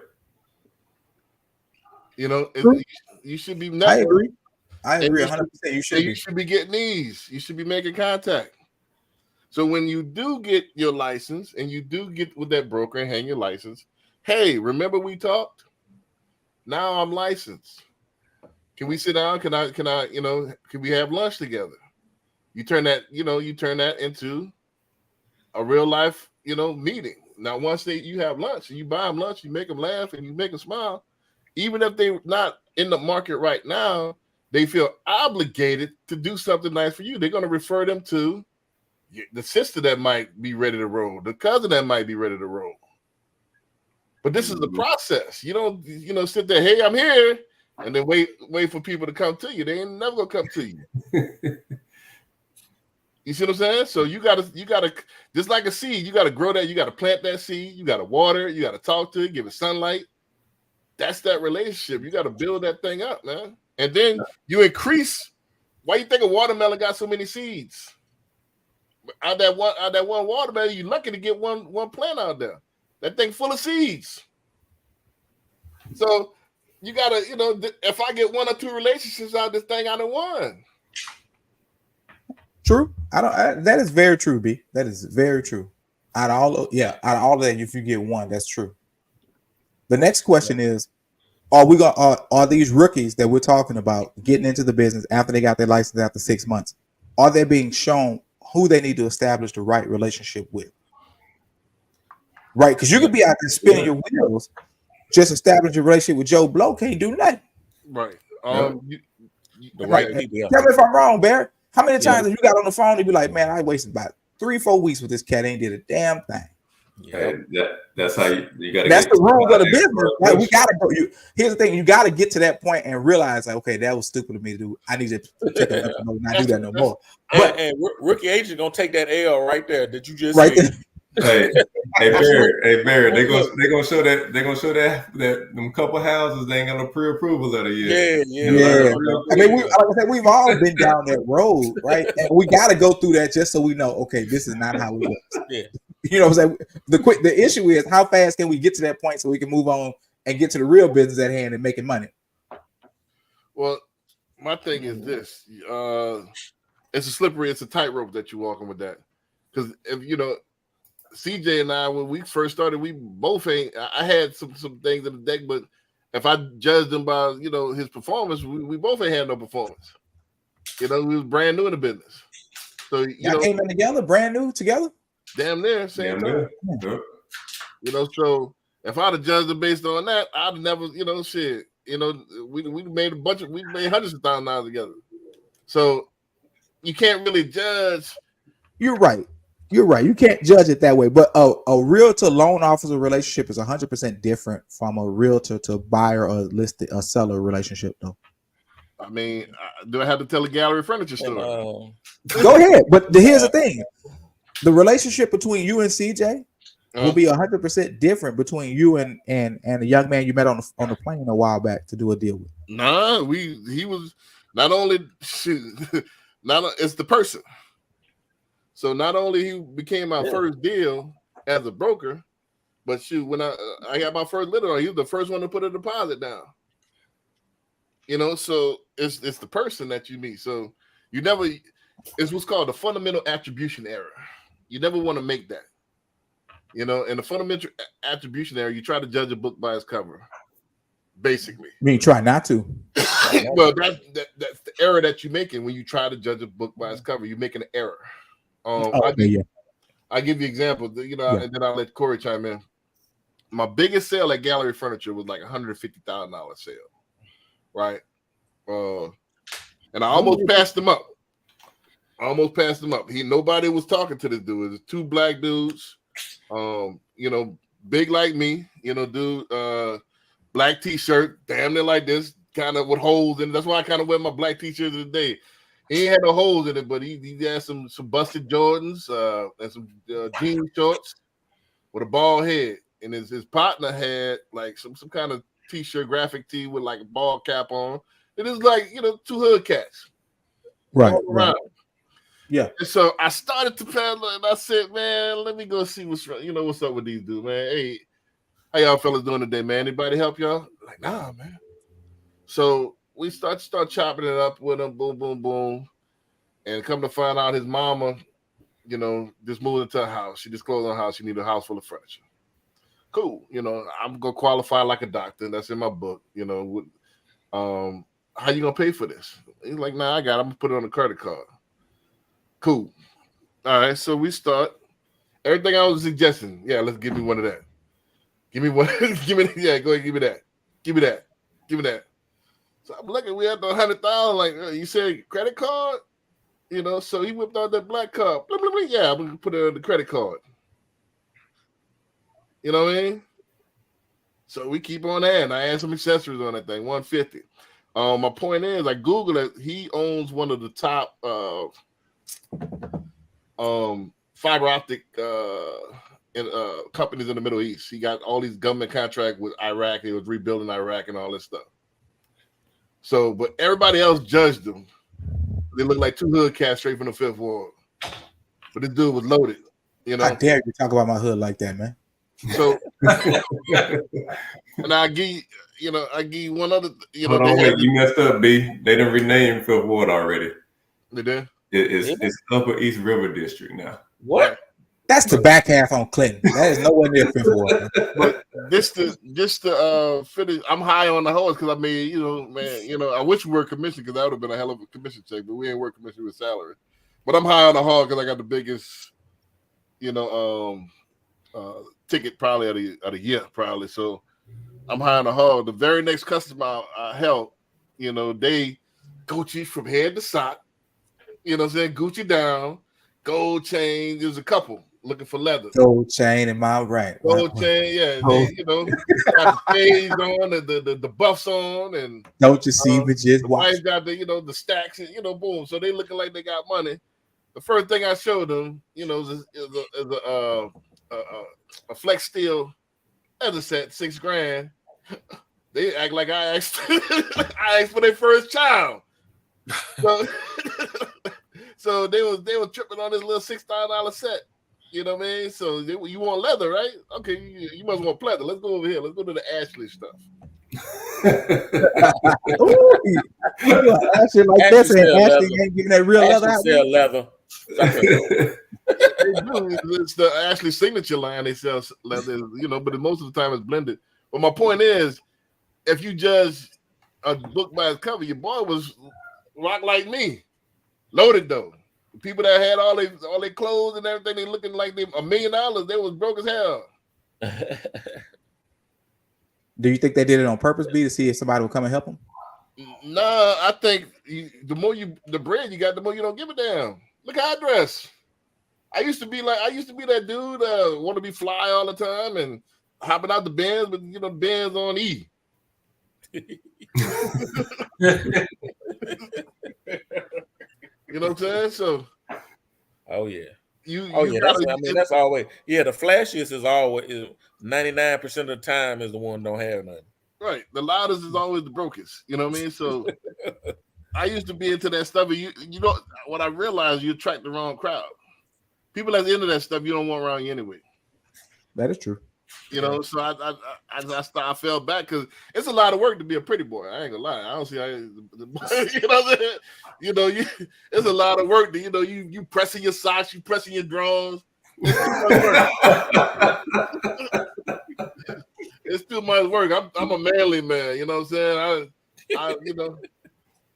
You should be networking. I agree 100%. You should be getting these. You should be making contact. So when you do get your license and you do get with that broker and hang your license, hey, remember we talked? Now I'm licensed. Can we sit down? Can we have lunch together? You turn that into a real life, meeting. Now, once you have lunch and you buy them lunch, you make them laugh and you make them smile. Even if they're not in the market right now, they feel obligated to do something nice for you. They're going to refer them to the sister that might be ready to roll, the cousin that might be ready to roll. But this is the process. You don't, sit there, hey, I'm here, and then wait for people to come to you. They ain't never gonna come to you. You see what I'm saying? So you gotta just like a seed, you gotta grow that, you gotta plant that seed, you gotta water it, you gotta talk to it, give it sunlight. That's that relationship. You gotta build that thing up, man. And then you increase. Why you think a watermelon got so many seeds? Out that one watermelon, you're lucky to get one plant out there. That thing full of seeds. So you gotta, if I get 1 or 2 relationships out of this thing, I done won. True. That is very true, B. That is very true. Out of all of that, if you get 1, that's true. The next question is: are these rookies that we're talking about getting into the business after they got their license after 6 months? Are they being shown who they need to establish the right relationship with? Right, because you could be out there spinning your wheels, just establish a relationship with Joe Blow, can't do nothing. Right. The right people. Tell me if I'm wrong, Barry. How many times have you got on the phone and be like, man, I wasted about 3-4 weeks with this cat, ain't did a damn thing. Yeah, that's how you got to. That's the rules of the business. Like, we got to go. Here's the thing: you got to get to that point and realize, like, okay, that was stupid of me to do. I need to check it out, not do that no more. But and rookie agent gonna take that L right there. Did you just right say? Hey, Barry, they gonna show that them couple houses they ain't got no pre-approval letter yet. Yeah. I mean, like I said, we've all been down that road, right? And we got to go through that just so we know, okay, this is not how it works. Yeah. You know what I'm saying? The issue is how fast can we get to that point so we can move on and get to the real business at hand and making money. Well, my thing is this: it's a tightrope that you're walking with that. Because if CJ and I, when we first started, we both I had some things in the deck, but if I judged him by his performance, we both ain't had no performance. We was brand new in the business, so y'all came in together, brand new together. Damn near same time. Yeah. So if I'd have judged him based on that, I'd never, shit. We made hundreds of $1,000s together. So you can't really judge. You're right. You can't judge it that way. But a realtor loan officer relationship is 100% different from a realtor to buyer or listed a seller relationship, though. I mean, do I have to tell a gallery furniture store? Go ahead. But here's the thing. The relationship between you and CJ will be 100% different between you and a young man you met on the plane a while back to do a deal with. Nah, he was not only it's the person. So not only he became my first deal as a broker, but when I got my first lender, he was the first one to put a deposit down. So it's the person that you meet. So it's what's called the fundamental attribution error. You never want to make that. In the fundamental attribution error, you try to judge a book by its cover. Basically. I mean, try not to. Well, that's the error that you're making when you try to judge a book by its cover. You're making an error. I give you an example, and then I'll let Corey chime in. My biggest sale at Gallery Furniture was like $150,000 sale, right? And I almost passed him up. Nobody was talking to this dude. It was 2 black dudes, big like me, dude, black t-shirt, damn near like this, kind of with holes in it. That's why I kind of wear my black t-shirts today. He ain't had no holes in it, but he had some busted Jordans and some jean shorts with a bald head. And his partner had like some kind of t-shirt, graphic tee with like a bald cap on. It is like, 2 hood cats. Right. Yeah. And so I started to paddle and I said, man, let me go see what's up with these dudes, man. Hey, how y'all fellas doing today, man? Anybody help y'all? Like, nah, man. So we start chopping it up with him, boom, boom, boom. And come to find out his mama, just moved into a house. She just closed on a house. She needed a house full of furniture. Cool. I'm going to qualify like a doctor. That's in my book. How you going to pay for this? He's like, nah, I got it. I'm going to put it on a credit card. Cool. All right. So we start. Everything I was suggesting. Yeah, let's give me one of that. Give me one. Give me. Yeah, go ahead. Give me that. Give me that. Give me that. So I'm looking. We had the $100,000. Like you said, credit card. So he whipped out that black card. Blah, blah, blah. Yeah, I'm gonna put it on the credit card. You know what I mean? So we keep on adding. I add some accessories on that thing. $150. My point is, I Google it. He owns one of the top fiber optic companies in the Middle East. He got all these government contracts with Iraq. He was rebuilding Iraq and all this stuff. So, but everybody else judged him. They look like 2 hood cats straight from the 5th Ward. But this dude was loaded. How dare you talk about my hood like that, man? So And I give you one other. Hold on, wait, you messed up, B. They didn't rename Fifth Ward already. They did. It's Upper East River District now. What? That's the back half on Clinton. That is nowhere near Fifth Ward. But just to finish, I'm high on the horse because I mean, I wish we were commissioned because that would have been a hell of a commission check, but we ain't work commission with salary. But I'm high on the horse because I got the biggest, ticket probably of the year, probably. So I'm high on the horse. The very next customer I helped, they Gucci from head to sock, Gucci down, gold chain. There's a couple looking for leather. Gold chain in my right. Gold chain, yeah. They, got the shades on, the buffs on, and don't you see me just the watch? wife got the stacks, and boom. So they looking like they got money. The first thing I showed them, is a Flex Steel leather set, $6,000. They act like I asked for their first child. So they were tripping on this little $6,000 set. You know what I mean? So you want leather, right? Okay, you must want pleather. Let's go over here. Let's go to the Ashley stuff. Ashley like this, and Ashley ain't giving that real leather out. Sell leather. It's the Ashley signature line. They sell leather, but most of the time it's blended. But my point is, if you judge a book by its cover, your boy was rock like me, loaded though. People that had all their clothes and everything, they looking like they $1 million. They was broke as hell. Do you think they did it on purpose, B, to see if somebody would come and help them? Nah, I think the more the bread you got, the more you don't give a damn. Look how I dress. I used to be that dude want to be fly all the time and hopping out the Benz, but Benz on E. You know what I'm saying? So, oh yeah, that's that's always the flashiest is always 99% of the time is the one don't have nothing. Right, the loudest is always the brokest. You know what I mean? So, I used to be into that stuff, and what I realized, you attract the wrong crowd. People that's into that stuff, you don't want around you anyway. That is true. So I fell back because it's a lot of work to be a pretty boy. I ain't gonna lie. I don't see how it's a lot of work to you pressing your socks, you pressing your drawers. It's too much work. I'm a manly man. You know what I'm saying?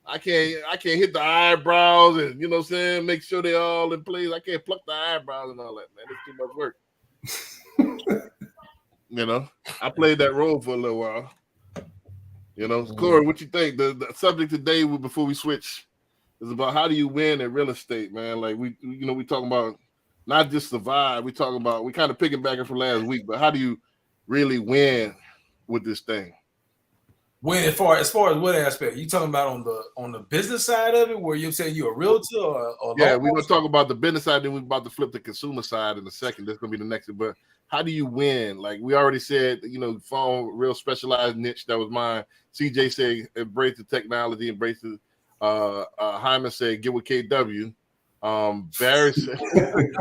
I can't hit the eyebrows and what I'm saying, make sure they're all in place. I can't pluck the eyebrows and all that, man. It's too much work. I played that role for a little while. Corey, what you think? The subject today, before we switch, is about how do you win in real estate, man? Like we talking about not just survive. We talking about, we kind of piggybacking from last week, but how do you really win with this thing? Win as far as what aspect? You talking about on the business side of it, where you're saying you're a realtor or yeah, we're gonna talk about the business side, then we're about to flip the consumer side in a second. That's gonna be the next. But how do you win? Like we already said, phone real specialized niche. That was mine. CJ said embrace the technology, embrace the Hyman said get with KW. Barry said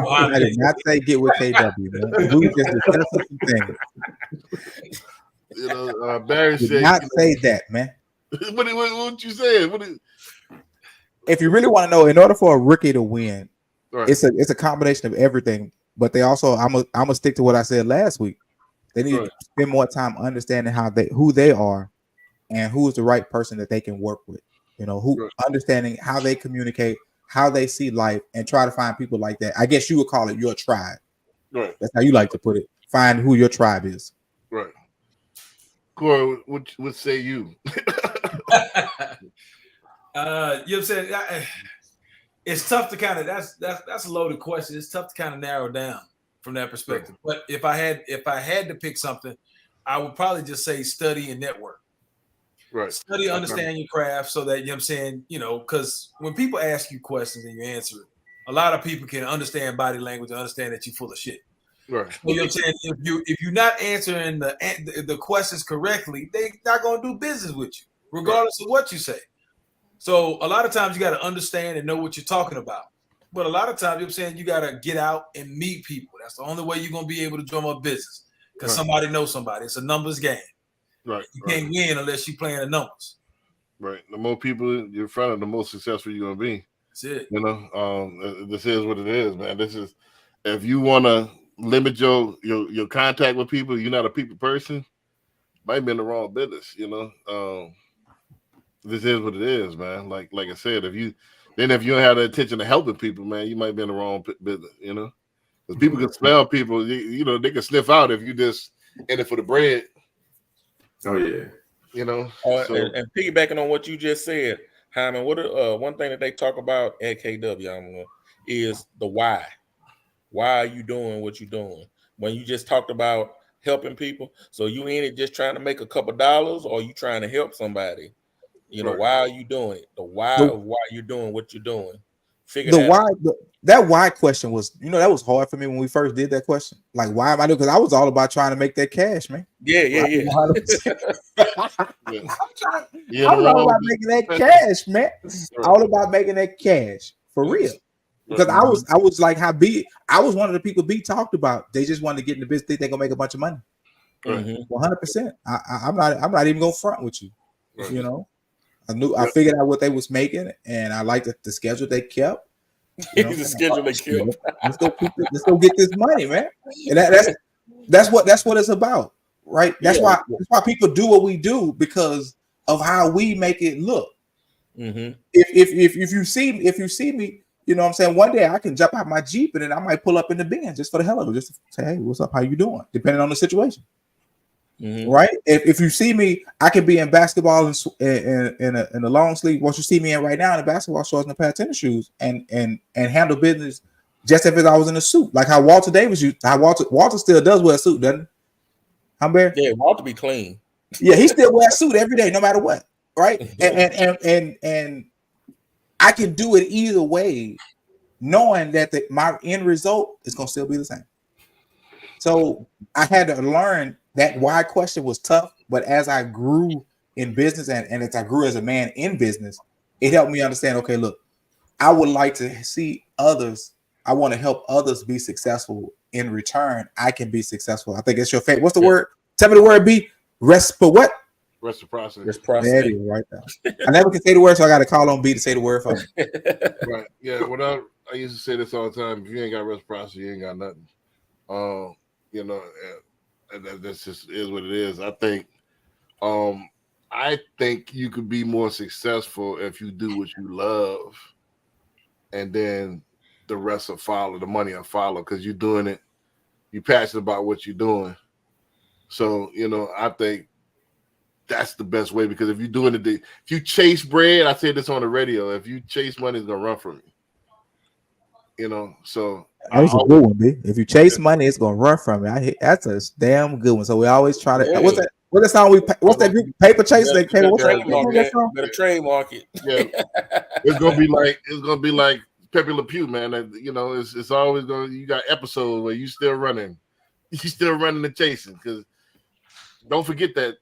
I did not say get with KW, man. We just discussed some things. Barry said not say that, man. What you saying? If you really want to know, in order for a rookie to win, right, it's a combination of everything. But they also, I'm gonna stick to what I said last week. They need to spend more time understanding who they are and who is the right person that they can work with. Understanding how they communicate, how they see life, and try to find people like that. I guess you would call it your tribe. Right. That's how you like to put it. Find who your tribe is. Right. Corey, what say you? You said it's tough to kind of that's a loaded question. It's tough to kind of narrow down from that perspective. But if I had to pick something, I would probably just say study and network. Right. Study, understand your craft, so that because when people ask you questions and you answer it, a lot of people can understand body language and understand that you're full of shit. Right. You know what I'm saying? If you're not answering the questions correctly, they're not gonna do business with you, regardless of what you say. So a lot of times you got to understand and know what you're talking about. But a lot of times, you got to get out and meet people. That's the only way you're gonna be able to drum up business. because Right. somebody knows somebody. It's a numbers game. Right. You Right. can't win unless you're playing the numbers. Right. The more people you're in front of, the more successful you're gonna be. That's it. You know, this is what it is, man. This is if you want to limit your contact with people, you're not a people person, might be in the wrong business. You know, this is what it is, man. Like I said, if you don't have the intention of helping people, man, you might be in the wrong business. You know, because people can smell people. You know, they can sniff out if you just in it for the bread. Oh yeah. You know, and piggybacking on what you just said, Hyman, what one thing that they talk about at KW is the why. Why are you doing what you're doing? When you just talked about helping people, so you ain't it just trying to make a couple dollars, or you trying to help somebody? You know, Right. why are you doing it? The why of why you're doing what you're doing. Figure The that why, out. that why question was, that was hard for me when we first did that question. Like, why am I doing? Because I was all about trying to make that cash, man. Yeah. Yeah. I was all about making that cash, man. Right. All about making that cash for real. Because I was like how B. I was one of the people B talked about. They just wanted to get in the business. Think they're gonna make a bunch of money. 100%. I'm not even gonna front with you. Right. You know, I figured out what they was making, and I liked the schedule they kept. The schedule they kept. Let's go get this money, man. And that's what it's about, right? That's why people do what we do, because of how we make it look. If you see me, you know what I'm saying, one day I can jump out my Jeep and then I might pull up in the Benz just for the hell of it, just to say, hey, what's up? How you doing? Depending on the situation. Right? If you see me, I can be in basketball and in a long sleeve. What you see me in right now in the basketball shorts and a pair of tennis shoes, and handle business just as if I was in a suit, like how Walter Davis used. How Walter still does wear a suit, doesn't he? How Bear? Yeah, Walter be clean. Yeah, he still wears a suit every day, no matter what. Right? and I can do it either way, knowing that my end result is gonna still be the same. So I had to learn that why question was tough, but as I grew in business and as I grew as a man in business, it helped me understand, okay, look, I would like to see others. I want to help others be successful. In return, I can be successful. I think it's your favorite. What's the word? Tell me the word. Be what? Reciprocity. There it is, right there. I never can say the word, so I got to call on B to say the word for me. Right. Yeah. I used to say this all the time. If you ain't got reciprocity, you ain't got nothing. You know, that's just is what it is. I think you could be more successful if you do what you love, and then the rest will follow. The money will follow because you're doing it. You're passionate about what you're doing. So, you know, I think that's the best way, because if you're doing it, if you chase bread, I said this on the radio, if you chase money, it's gonna run from you. You know, so that's a good one, B. If you chase money, it's gonna run from you. That's a damn good one. So we always try to. What's that? What's that song? What's that group? Paper Chase. Better trademark it. Yeah, it's gonna be like Pepe Le Pew, man. You know, it's always gonna. You got episodes where you still running and chasing, because don't forget that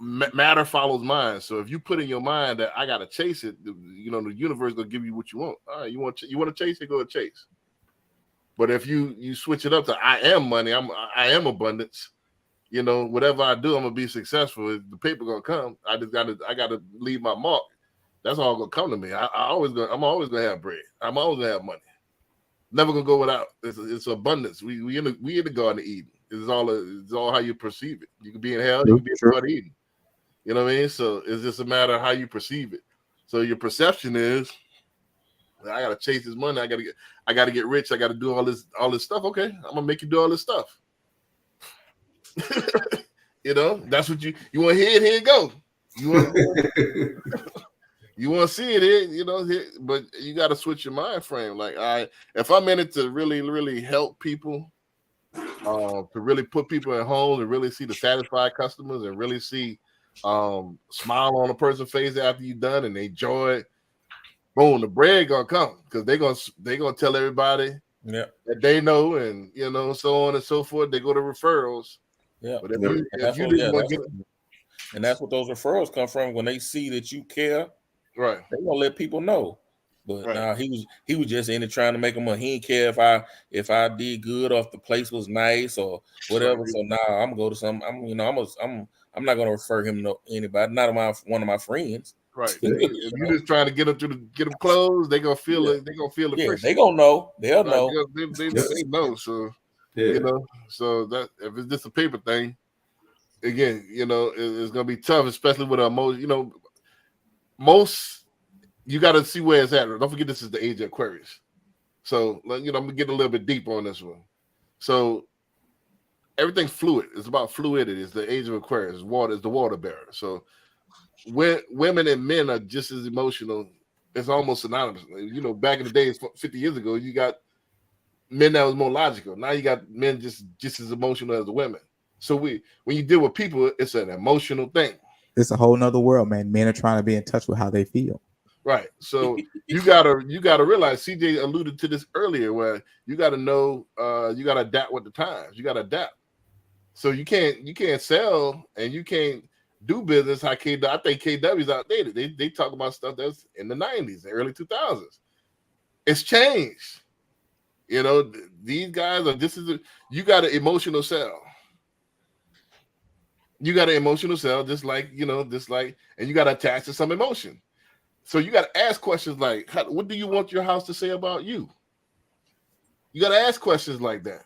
matter follows mind. So if you put in your mind that I gotta chase it, you know, the universe gonna give you what you want. All right, you want to chase it, go to chase. But if you switch it up to I am money, I am abundance. You know, whatever I do, I'm gonna be successful. The paper gonna come. I gotta leave my mark. That's all gonna come to me. I'm always gonna have bread. I'm always gonna have money. Never gonna go without. It's abundance. We in the Garden of Eden. It's all how you perceive it. You can be in hell, you can be in the Garden of Eden. You know what I mean? So it's just a matter of how you perceive it. So your perception is, I gotta chase this money. I gotta get rich. I gotta do all this stuff. Okay, I'm gonna make you do all this stuff. You know, that's what you want to hear it. Here it go. You want to see it here, you know. But you got to switch your mind frame. Like, if I'm in it to really, really help people, to really put people in homes and really see the satisfied customers and really see smile on a person's face after you're done and they enjoy it, boom, the bread gonna come, because they gonna tell everybody that they know, and you know, so on and so forth. They go to referrals. Yeah, but and that's what those referrals come from. When they see that you care, right, they gonna let people know. But Right. nah, he was just in it trying to make him money. He didn't care if I did good or if the place was nice or whatever. Right. So nah, I'm gonna go to some. I'm not gonna refer him to anybody. Not one of my friends. Right. If you're just trying to get them clothes, they gonna feel it. They gonna feel the Yeah, friction. they gonna know. They'll Right, know. They know. So Yeah. you know, so that if it's just a paper thing, again, you know, it's gonna be tough, especially with emotion. You know, most you got to see where it's at. Don't forget, this is the age of Aquarius. So you know, I'm gonna get a little bit deep on this one. So everything's fluid. It's about fluidity. It's the age of Aquarius. Water is the water bearer. So when women and men are just as emotional, it's almost synonymous. You know, back in the days, 50 years ago, you got men that was more logical. Now you got men just as emotional as the women. So when you deal with people, it's an emotional thing. It's a whole nother world, man. Men are trying to be in touch with how they feel. Right. So you gotta realize, CJ alluded to this earlier, where you gotta know you gotta adapt with the times. You gotta adapt. So you can't sell and you can't do business how KW. I think KW's outdated. They talk about stuff that's in the 90s, the early 2000s. It's changed. You know, these guys are you got an emotional sell. You got an emotional sell, just like, and you got to attach to some emotion. So you got to ask questions like, what do you want your house to say about you? You got to ask questions like that,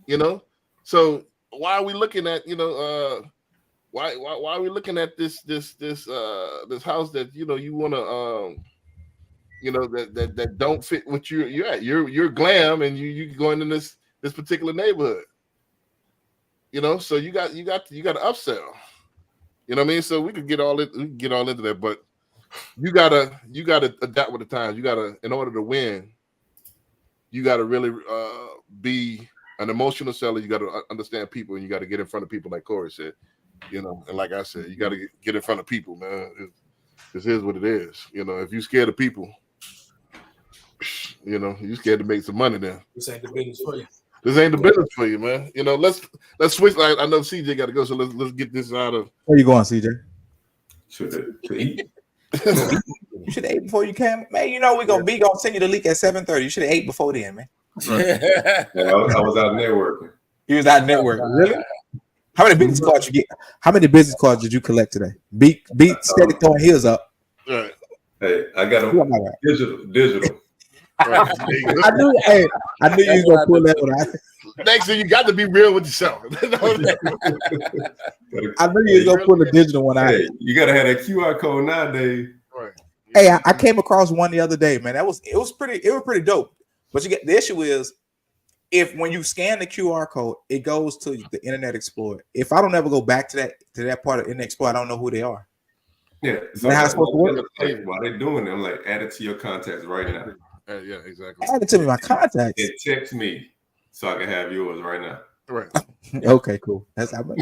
you know? So why are we looking at, why are we looking at this house that, you want to, that don't fit what you're at. You're glam and you going in this particular neighborhood. You know, so you got to upsell. You know what I mean? So we could get all into that, but you gotta adapt with the times. You gotta, in order to win, you gotta really be an emotional seller. You gotta understand people, and you gotta get in front of people, like Corey said. You know, and like I said, you gotta get in front of people, man. This is what it is. You know, if you're scared of people, you know, you're scared to make some money then. This ain't the business for you. This ain't the business for you, man. You know, let's switch. I know CJ got to go, so let's get this out of. Where you going, CJ? To eat. You should have ate before you came, man. You know we're gonna send you the link at 7:30. You should have ate before then, man. Yeah, I was out networking. You was out networking, really? How many business cards you get? How many business cards did you collect today? Beat steady throwing his up. Right. Hey, I got them digital. Right. I knew you was gonna pull that one out. Next thing, you got to be real with yourself. I knew you was gonna pull the digital one out. Hey, you gotta have that QR code nowadays. Right. Hey, I came across one the other day, man. It was pretty dope. But the issue is, when you scan the QR code, it goes to the Internet Explorer. If I don't ever go back to that part of Internet Explorer, I don't know who they are. Yeah, so how it's supposed to work? While they're doing it, I'm like, add it to your contacts right now. Yeah, exactly. Add it to my contacts. And text me so I can have yours right now. Right. Okay, cool. That's cool.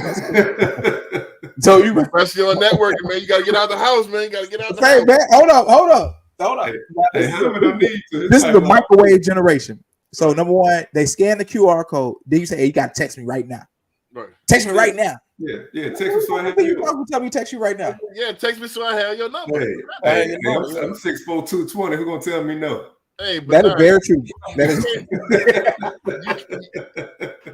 So you especially on networking, man. You got to get out the house, man. You got to get out the house. Man, hold up. Hey, this is the microwave generation. So number one, they scan the QR code. Then you say, "Hey, you got to text me right now." Right. Text me right now. Yeah. Text me so I have you. Tell me text you right now. Yeah, text me so I have your number. Hey, I'm 6'4", 220. Who gonna tell me no? Hey, but that is very true.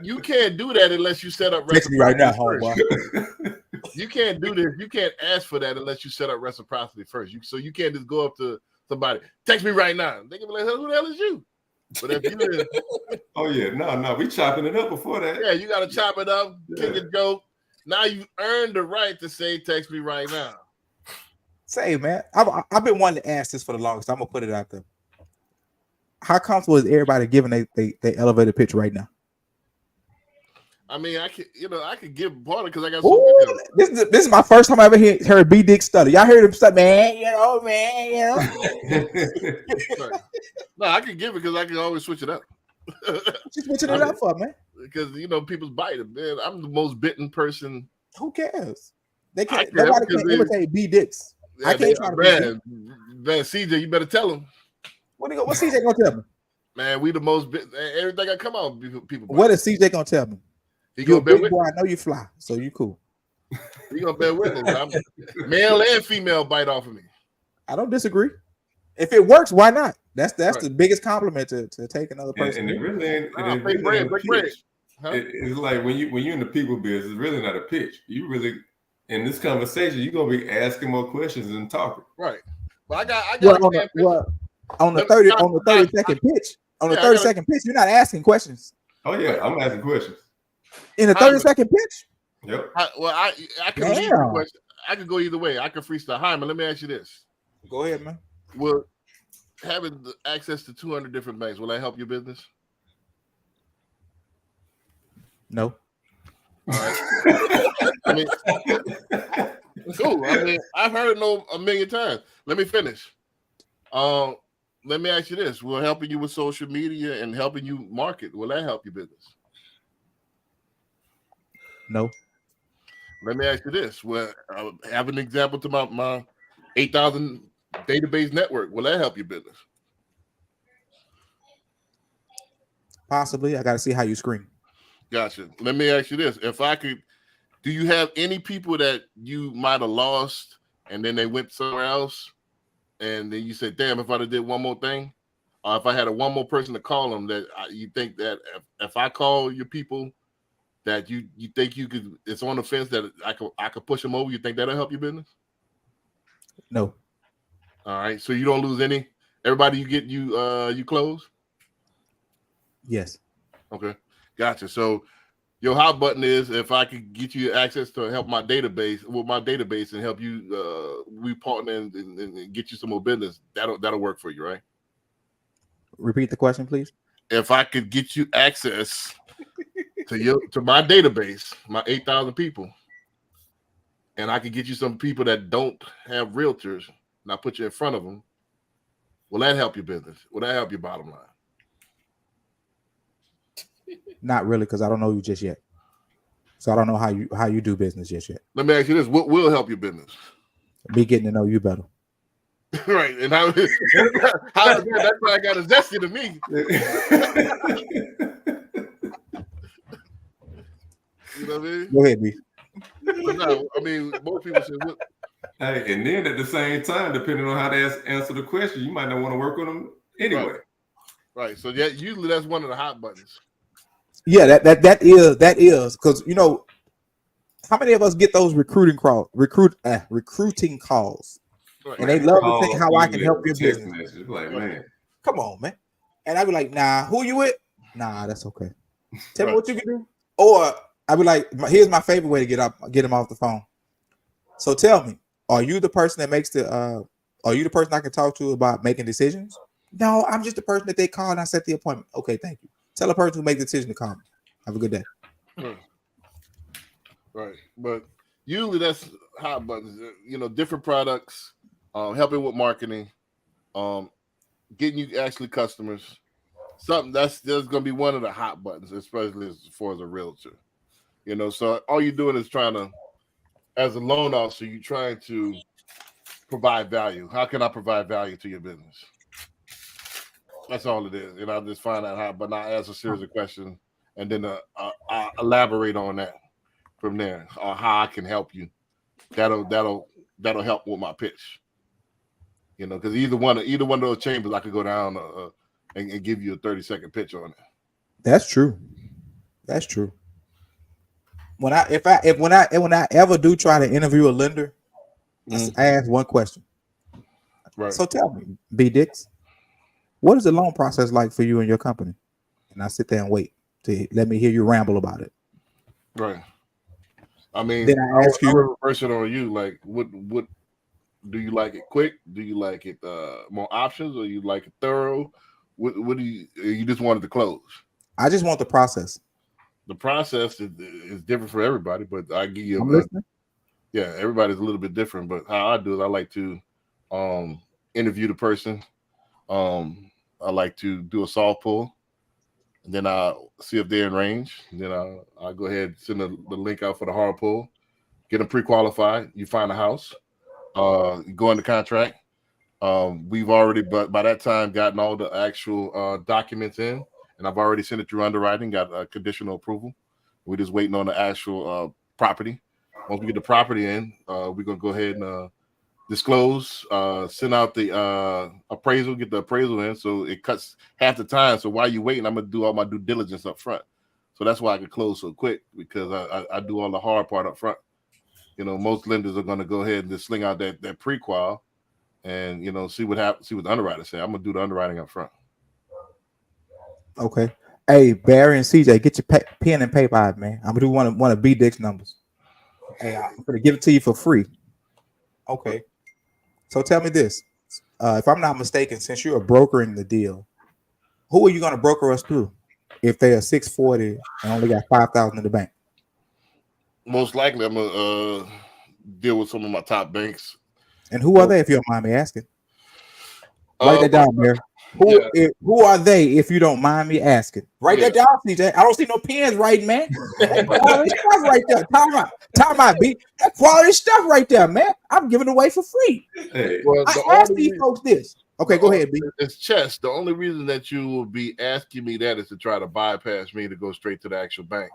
You can't do that unless you set up. Text me right now, homeboy. You can't do this. You can't ask for that unless you set up reciprocity first. So you can't just go up to somebody, text me right now. They can be like, "Who the hell is you?" But if you, oh yeah, no, we chopping it up before that. Yeah, you got to chop it up, kick a joke. Now you earned the right to say, "Text me right now." Say, man, I've been wanting to ask this for the longest. I'm gonna put it out there. How comfortable is everybody giving they elevator pitch right now? I mean, I could give part of because I got. This is my first time I ever heard B Dick stutter. Y'all heard him stutter, man. No, I can give it because I can always switch it up. Just switching it up for man. Because people's biting, man. I'm the most bitten person. Who cares? They can't. Nobody can imitate B Dicks. Yeah, I can't try to man, CJ, you better tell him. What's CJ gonna tell me? Man, we the most bitten. Everything I come out, people. What is CJ gonna tell me? You're a big boy. I know you fly, so you cool. You gonna bear with me? Male and female bite off of me. I don't disagree. If it works, why not? That's Right. the biggest compliment to take another And, person. and it really ain't. Nah, It break really bread, ain't a break bread. pitch. Huh? It's like when you're in the people business, it's really not a pitch. You really in this conversation, you're gonna be asking more questions and talking. Right. But I got Well, a campaign. on the Let me- 30 guys, on the 30-second pitch. On the Yeah, I 30-second pitch, you're not asking questions. Oh yeah, I'm asking questions. In the Hyman. 30-second pitch? Yep. I can lead the Damn. question. I could go either way. I can freestyle. Hyman, let me ask you this. Go ahead, man. Will having the access to 200 different banks, will that help your business? No. All right. I mean, cool. I mean, I've heard no a million times. Let me finish. Let me ask you this: will helping you with social media and helping you market, will that help your business? No. Let me ask you this: will have an example to my 8,000 database network, will that help your business? Possibly. I got to see how you scream. Gotcha. Let me ask you this: if I could, do you have any people that you might have lost and then they went somewhere else, and then you said, "Damn, if I'd have did one more thing, or if I had one more person to call them, that you think that if I call your people, that you think you could, it's on the fence that I could push them over. You think that'll help your business?" No. All right. So you don't lose any. Everybody you get you close. Yes. Okay. Gotcha. So your hot button is if I could get you access to help my database and help you we partner and get you some more business, that'll work for you, right? Repeat the question, please. If I could get you access to my database, my 8,000 people, and I could get you some people that don't have realtors, and I put you in front of them, will that help your business? Will that help your bottom line? Not really, because I don't know you just yet. So I don't know how you do business just yet. Let me ask you this: what will help your business? Be getting to know you better. Right, and how that's why I got a zesty to me. You know what I mean? Go ahead, B. No, I mean most people say, "What?" Hey, and then at the same time, depending on how they answer the question, you might not want to work with them anyway. Right. So yeah, usually that's one of the hot buttons. Yeah, that is because you know how many of us get those recruiting calls, Right. and they love to think how I can help your Text business. message, like, man, Come on, man. And I'd be like, nah, who you with? Nah, that's okay. Tell me Right. what you can do. Or I'd be like, here's my favorite way to get him off the phone. So tell me, are you the person that makes are you the person I can talk to about making decisions? No, I'm just the person that they call and I set the appointment. Okay, thank you. Tell a person who makes the decision to call me. Have a good day. Right. But usually that's hot buttons. You know, different products, helping with marketing, getting you actually customers. Something that's going to be one of the hot buttons, especially as far as a realtor. You know, so all you're doing is trying to, as a loan officer, you're trying to provide value. How can I provide value to your business? That's all it is. And I'll just find out how, but I ask a series of questions and then I elaborate on that from there, or how I can help you. That'll help with my pitch. You know, because either one of those chambers, I could go down and give you a 30-second pitch on it. That's true. That's true. When I ever do try to interview a lender, I ask one question. Right. So tell me, B Dix, what is the loan process like for you and your company? And I sit there and wait to let me hear you ramble about it. Right. I mean, Then I ask you, reverse it on you. Like, what do you like it quick? Do you like it more options, or you like it thorough? What do you just wanted to close? I just want the process. The process is different for everybody, but I give you I'm listening. Yeah, everybody's a little bit different. But how I do it, I like to interview the person. I like to do a soft pull, and then I'll see if they're in range. And then I'll go ahead and send the link out for the hard pull, get them pre-qualified. You find a house, you go into contract. We've already, but by that time, gotten all the actual documents in, and I've already sent it through underwriting, got a conditional approval. We're just waiting on the actual property. Once we get the property in, we're gonna go ahead and disclose, send out the appraisal, get the appraisal in, so it cuts half the time. So while you waiting, I'm gonna do all my due diligence up front. So that's why I can close so quick, because I do all the hard part up front. You know, most lenders are gonna go ahead and just sling out that pre-qual and, you know, see what happens, see what the underwriter say. I'm gonna do the underwriting up front. Okay. Hey, Barry and CJ, get your pen and paper out, man. I'm gonna do one of B Dick's numbers. Hey, I'm gonna give it to you for free. Okay. So tell me this. If I'm not mistaken, since you're brokering the deal, who are you gonna broker us through if they are 640 and only got 5,000 in the bank? Most likely, I'm gonna deal with some of my top banks. And who are they, if you don't mind me asking? Write that down, Barry. Who are they, if you don't mind me asking? Write that down, CJ. I don't see no pens right, man. That quality stuff right there. Time out, B. That quality stuff right there, man. I'm giving it away for free. Hey, Well, I asked these folks this. Okay, go ahead, B. It's chess. The only reason that you will be asking me that is to try to bypass me to go straight to the actual bank.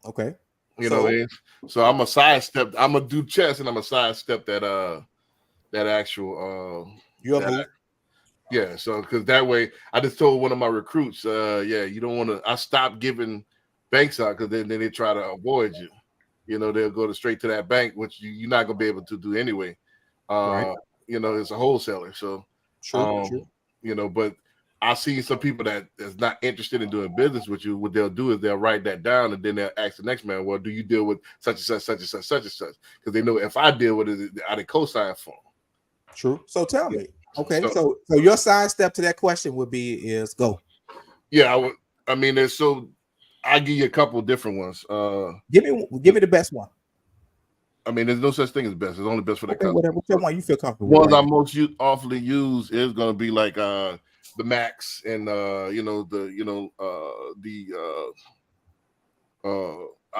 Okay. You know what I mean? So I'm a sidestep. I'm gonna do chess, and I'm a sidestep that actual You're that, move. yeah. So because that way, I just told one of my recruits, you don't want to. I stopped giving banks out because then they try to avoid you. You know, they'll go straight to that bank, which you're not gonna be able to do anyway. Right. You know, it's a wholesaler, so True. you know, but I see some people that is not interested in doing business with you. What they'll do is they'll write that down, and then they'll ask the next man, well, do you deal with such and such, such and such, such and such? Because they know if I deal with it, I did co-sign for them. True. So tell me. Okay. So your sidestep to that question would be is go. Yeah, I would. I mean, there's I give you a couple of different ones. Give me the best one. I mean, there's no such thing as best. It's only best for the customer. Whichever one you feel comfortable Ones with. I most awfully use is going to be like the Max and I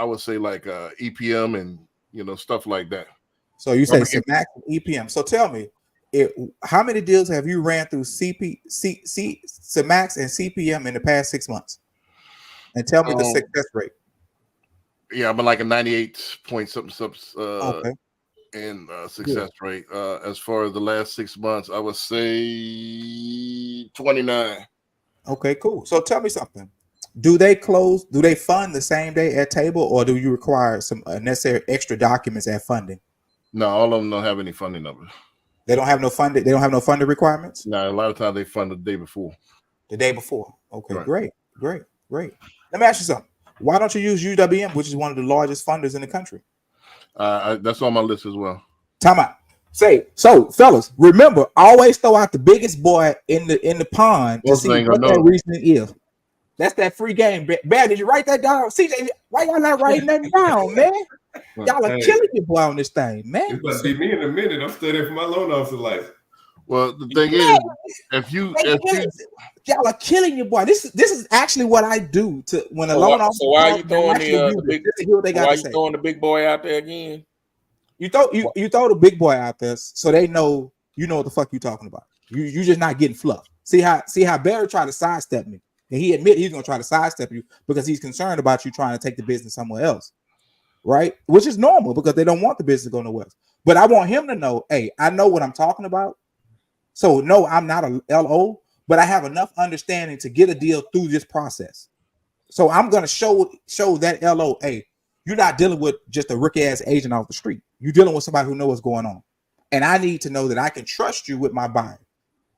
would say like EPM and stuff like that. So you say Max and EPM. So tell me, how many deals have you ran through Max and CPM in the past 6 months? And tell me the success rate. Yeah, I'm like a 98 point something okay. in success rate. As far as the last 6 months, I would say 29. Okay, cool. So tell me something. Do they fund the same day at table, or do you require some necessary extra documents at funding? No, all of them don't have any funding numbers. They don't have no funding. They don't have no funding requirements. No, a lot of times they fund the day before. The day before. Okay, right. Great. Let me ask you something. Why don't you use UWM, which is one of the largest funders in the country? That's on my list as well. Time out. So, fellas, remember, always throw out the biggest boy in the pond to see what that reasoning is. That's that free game. Bear, did you write that down? CJ, why y'all not writing that down, man? Y'all are killing your boy on this thing, man. It's about to be me in a minute. I'm studying for my loan officer license. Well, the thing is, if y'all are killing your boy. This is actually what I do to when a loan officer. So why are you throwing the big boy out there again? You throw the big boy out there so they know you know what the fuck you talking about. You just not getting fluff. See how Barry tried to sidestep me, and he admit he's gonna try to sidestep you because he's concerned about you trying to take the business somewhere else, right? Which is normal because they don't want the business to go nowhere else. But I want him to know, hey, I know what I'm talking about. So no, I'm not a LO, but I have enough understanding to get a deal through this process. So I'm gonna show that LO, hey, you're not dealing with just a rookie ass agent off the street. You're dealing with somebody who knows what's going on. And I need to know that I can trust you with my buyer.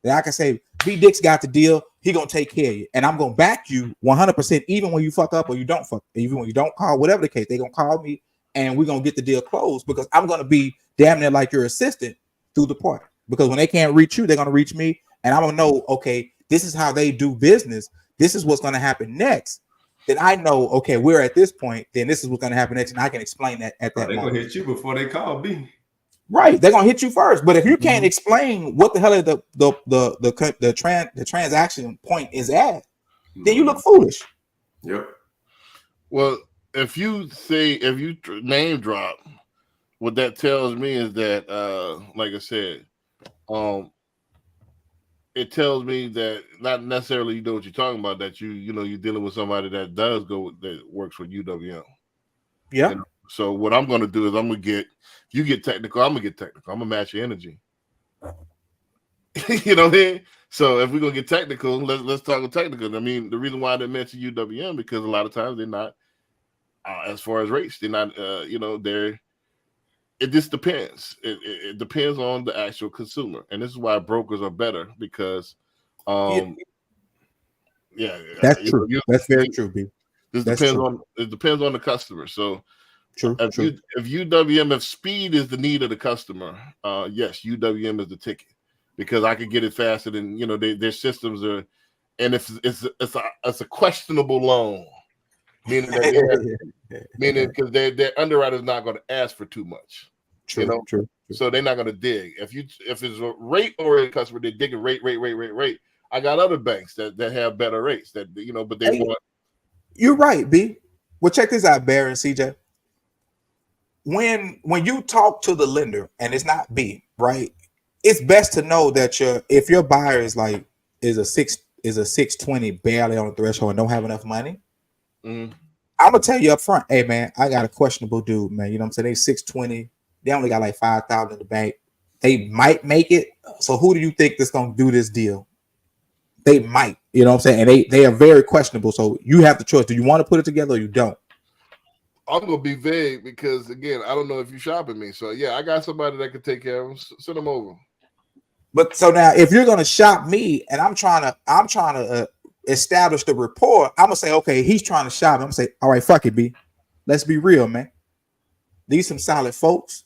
That I can say, B Dick's got the deal, he gonna take care of you. And I'm gonna back you 100%, even when you fuck up or you don't fuck, even when you don't call, whatever the case, they're gonna call me and we're gonna get the deal closed because I'm gonna be damn near like your assistant through the party. Because when they can't reach you, they're gonna reach me, and I'm gonna know, okay, this is how they do business. This is what's gonna happen next. Then I know, okay, we're at this point. Then this is what's gonna happen next, and I can explain that at that moment. They're gonna hit you before they call me. Right, they're gonna hit you first. But if you can't explain what the hell the transaction point is at, then you look foolish. Yep. Well, if you name drop, what that tells me is that, like I said, it tells me that not necessarily you know what you're talking about, that you're dealing with somebody that works for UWM. Yeah. So what I'm going to do is I'm going to get, you get technical, I'm going to get technical. I'm going to match your energy. You know what I mean? So if we're going to get technical, let's talk technical. I mean, the reason why I didn't mention UWM, because a lot of times they're not, as far as rates, they're not, it just depends. It depends on the actual consumer. And this is why brokers are better because, that's true. That's very true, B. It depends on the customer. So true. If UWM, if speed is the need of the customer, yes, UWM is the ticket because I can get it faster than their systems are, and if it's a questionable loan, meaning because their underwriter is not going to ask for too much. True. So they're not going to dig. If it's a rate oriented customer, they're digging rate. I got other banks that have better rates but they want. You're right, B. Well, check this out, Barry and CJ. When you talk to the lender, and it's not B, right? It's best to know that if your buyer is a 620 barely on the threshold and don't have enough money, I'm gonna tell you up front, hey man, I got a questionable dude, man. You know what I'm saying? They 620, they only got like 5,000 in the bank. They might make it. So who do you think that's gonna do this deal? They might, you know what I'm saying? And they are very questionable. So you have the choice. Do you want to put it together or you don't? I'm going to be vague because, again, I don't know if you're shopping me. So, yeah, I got somebody that can take care of them. Send them over. But so now if you're going to shop me and I'm trying to establish the rapport, I'm going to say, okay, he's trying to shop. I'm going to say, all right, fuck it, B. Let's be real, man. These some solid folks.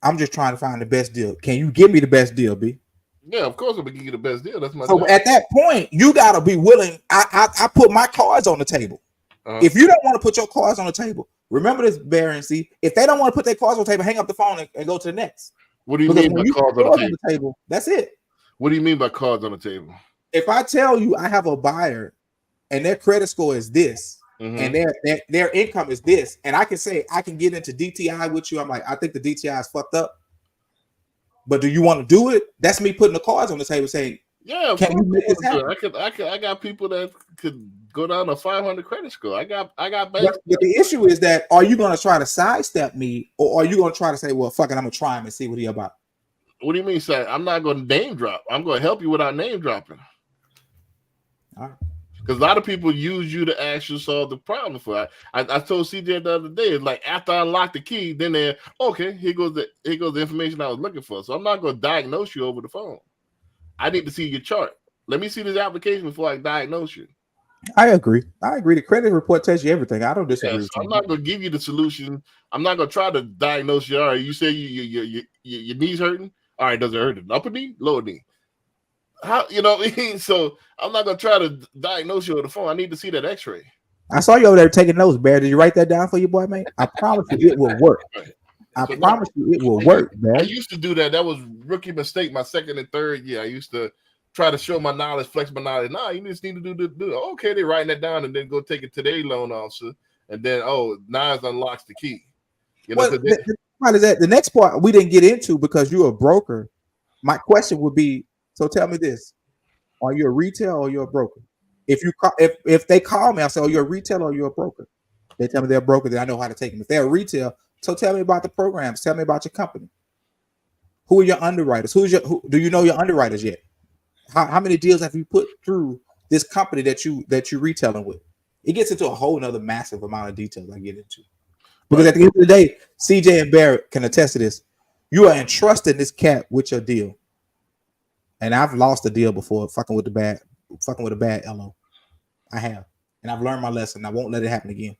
I'm just trying to find the best deal. Can you give me the best deal, B? Yeah, of course I'm gonna give you the best deal. That's my so job. At that point, you gotta be willing. I put my cards on the table. If you don't want to put your cards on the table, remember this, Barry and C. If they don't want to put their cards on the table, hang up the phone and go to the next. What do you mean by cards on the table? That's it. What do you mean by cards on the table? If I tell you I have a buyer and their credit score is this, and their income is this, and I can say I can get into DTI with you. I'm like, I think the DTI is fucked up. But do you want to do it? That's me putting the cards on the table saying, yeah, can you make this happen? I got people that could go down to 500 credit score. I got banks. But the issue is that are you going to try to sidestep me or are you going to try to say, well, fuck it, I'm going to try him and see what he about? What do you mean, sir? I'm not going to name drop. I'm going to help you without name dropping. All right. Because a lot of people use you to actually solve the problem for. I told CJ the other day, it's like after I unlock the key, then they're okay. Here goes the information I was looking for. So I'm not going to diagnose you over the phone. I need to see your chart. Let me see this application before I diagnose you. I agree. The credit report tells you everything. I don't disagree. Yeah, so I'm not going to give you the solution. I'm not going to try to diagnose you. All right, you say your knee's hurting. All right, does it hurt? Upper knee, lower knee. How what I mean? So I'm not gonna try to diagnose you on the phone. I need to see that X-ray. I saw you over there taking notes, Bear. Did you write that down for your boy, man? I promise you it will work. I promise you it will work, man. I used to do that. That was rookie mistake. My second and third year, I used to try to show my knowledge, flex my knowledge. Nah, you just need to do. Okay, they're writing that down and then go take it to their loan officer, and then Nas unlocks the key. The part is that the next part we didn't get into because you're a broker. My question would be. So tell me this: are you a retail or you're a broker? If they call me, I say, "Oh, you're a retailer or you're a broker?" They tell me they're a broker, then I know how to take them. If they're a retail, so tell me about the programs. Tell me about your company. Who are your underwriters? Do you know your underwriters yet? How many deals have you put through this company that you're retailing with? It gets into a whole nother massive amount of details I get into. Because at the end of the day, CJ and Barrett can attest to this. You are entrusting this cat with your deal. And I've lost a deal before, fucking with a bad LO. I have. And I've learned my lesson. I won't let it happen again.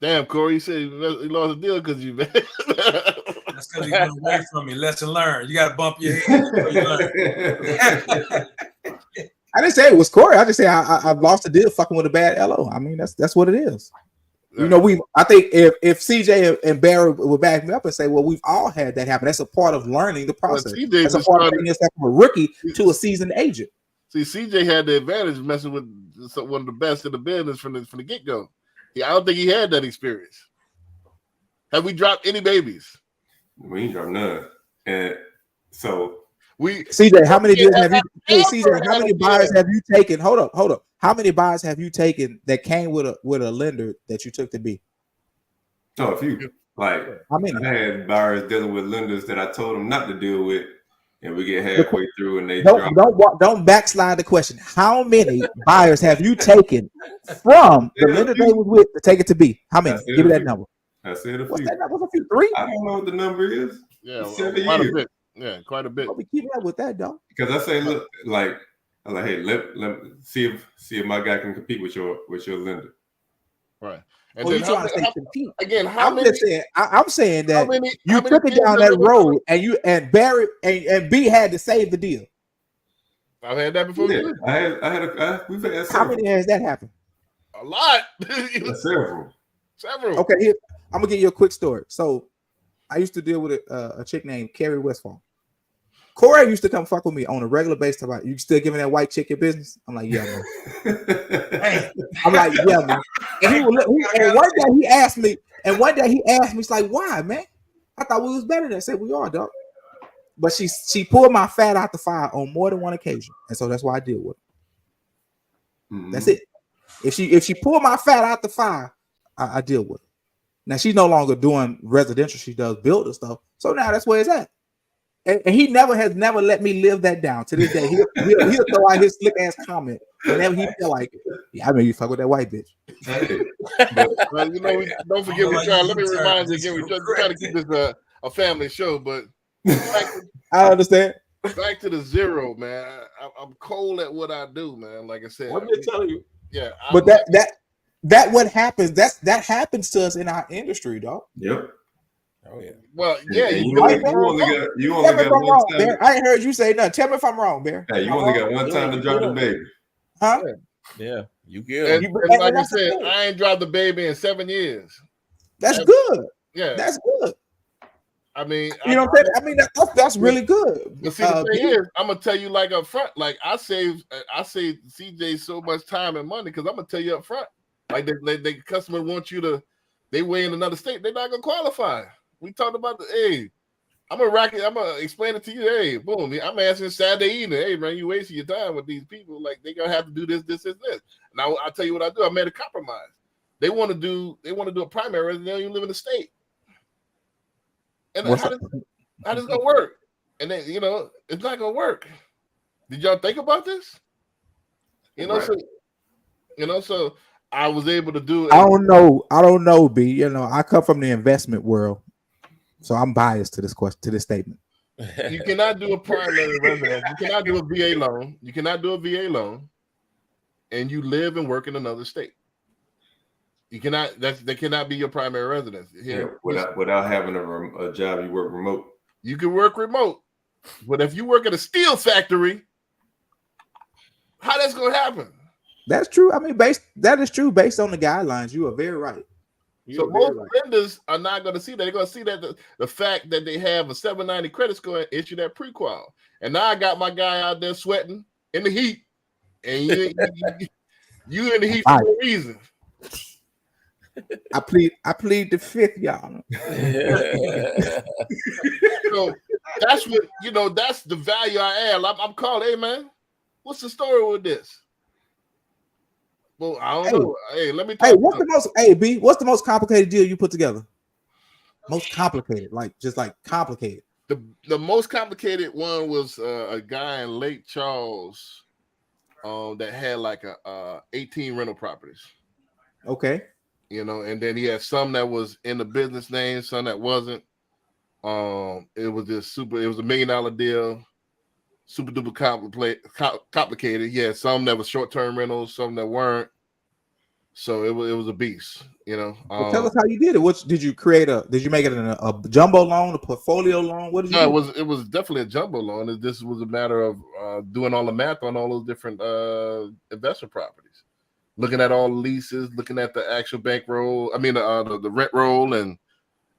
Damn, Corey, you said you lost a deal because you bad. That's because you went away from me. Lesson learned. You got to bump your head before you learn. I didn't say it was Corey. I just say I've lost a deal fucking with a bad LO. I mean, that's what it is. Yeah. I think if CJ and Barry would back me up and say, well, we've all had that happen. That's a part of learning the process. Well, that's a part of being from a rookie to a seasoned agent. See, CJ had the advantage of messing with one of the best in the business from the get-go. I don't think he had that experience. Have we dropped any babies? We ain't dropped none. And so CJ, how many deals have you? Hey, CJ, how many buyers have you taken? Hold up. How many buyers have you taken that came with a lender that you took to be? Oh, a few. Like How many? I had buyers dealing with lenders that I told them not to deal with, and we get halfway through and they drop. Don't backslide the question. How many buyers have you taken from the lender they was with to take it to B? How many? Give me that number. I said a What's few. that number? What's a few? 3? I don't know what the number is. Yeah, Seven quite years. a bit. Yeah, quite a bit. Don't be keeping up with that, dog. Because I say, look, like I'm like, hey, let see if my guy can compete with your lender. Right. And Oh, then you trying to say compete? how many? I'm saying that you how many took it deals down have that you road, and Barry and B had to save the deal. I've had that before. Yeah, we've had How several. many has that happened? A lot. Several. Several. Okay, here I'm gonna give you a quick story. So, I used to deal with a chick named Carrie Westfall. Corey used to come fuck with me on a regular basis. About you still giving that white chick your business? I'm like, yeah, man. I'm like, yeah, man. And one day he asked me, he's like, why, man? I thought we was better than that. I said, we are, dog. But she pulled my fat out the fire on more than one occasion, and so that's why I deal with her. Mhm. That's it. If she pulled my fat out the fire, I deal with her. Now she's no longer doing residential; she does builder stuff. So now that's where it's at. And he has never let me live that down. To this day, he'll throw out his slick ass comment whenever he feel like, yeah, I mean, you fuck with that white bitch. Well, don't forget we try. Let me remind you again. We try to keep this a family show, but I understand. back to the zero, man. I'm cold at what I do, man. Like I said, I'm just telling you. Yeah, but that what happens. That happens to us in our industry, dog. Yep. Oh yeah. Well, yeah. You only got one time. Bear. I ain't heard you say nothing. Tell me if I'm wrong, Bear. Hey, you only got one time to drop the baby. Huh? Yeah. You And, get and like I said, I ain't dropped the baby in 7 years. That's good. Yeah, that's good. I mean, you know what I'm saying? I mean, that's really good. But see, the thing is, I'm gonna tell you like up front, like I save CJ so much time and money because I'm gonna tell you up front, like the customer wants you to, they weigh in another state, they're not gonna qualify. We talked about I'm gonna explain it to you. Hey, boom, I'm asking Saturday evening. Hey, man, you wasting your time with these people. Like they gonna have to do this. Now I'll tell you what I do. I made a compromise. They want to do a primary, and they don't even live in the state. And how does it gonna work? And then it's not gonna work. Did y'all think about this? Right. So I was able to do it. I don't know, B. I come from the investment world, so I'm biased to this question, to this statement. You cannot do a primary residence. You cannot do a VA loan. You cannot do a VA loan, and you live and work in another state. You cannot. That cannot be your primary residence. Here, without having a job, you work remote. You can work remote, but if you work at a steel factory, how that's going to happen? That's true. I mean, that is true based on the guidelines. You are very right. So most lenders are not going to see that. They're going to see that the fact that they have a 790 credit score and issue that pre-qual. And now I got my guy out there sweating in the heat, and you in the heat for no reason. I plead the fifth, y'all. So that's what that's the value I add. I'm calling, hey man, what's the story with this? Well, I don't know. Hey, let me talk. Hey, what's the most complicated deal you put together? Most complicated, just complicated. The most complicated one was a guy in Lake Charles that had like 18 rental properties. Okay. And then he had some that was in the business name, some that wasn't. It was it was $1 million deal, super duper complicated. He had some that was short-term rentals, some that weren't. So it was a beast, Well, tell us how you did it. What did you create? Did you make it a jumbo loan, a portfolio loan? What did you do? It was definitely a jumbo loan. This was a matter of doing all the math on all those different investment properties. Looking at all the leases, looking at the actual bankroll. I mean, the rent roll, and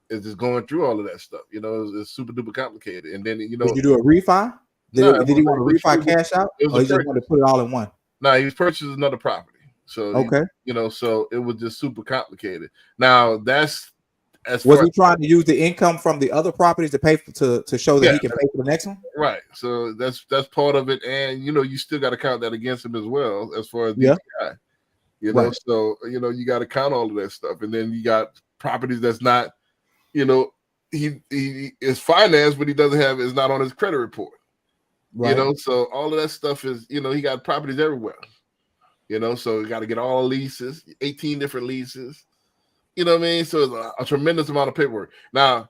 it's just going through all of that stuff. It's super duper complicated. And then did you do a refi? Did he want to refi cash out, or he just wanted to put it all in one? No, he was purchasing another property. So okay, so it was just super complicated. Now that's was he trying to use the income from the other properties to pay to show that he can pay for the next one? Right. So that's part of it, and you still got to count that against him as well as far as DTI. Right. So you got to count all of that stuff, and then you got properties that's not you know, he is financed, but he doesn't have is not on his credit report. Right. You know, so all of that stuff is, you know, he got properties everywhere. You know, so you got to get all leases, 18 different leases. You know what I mean? So it's a tremendous amount of paperwork. Now,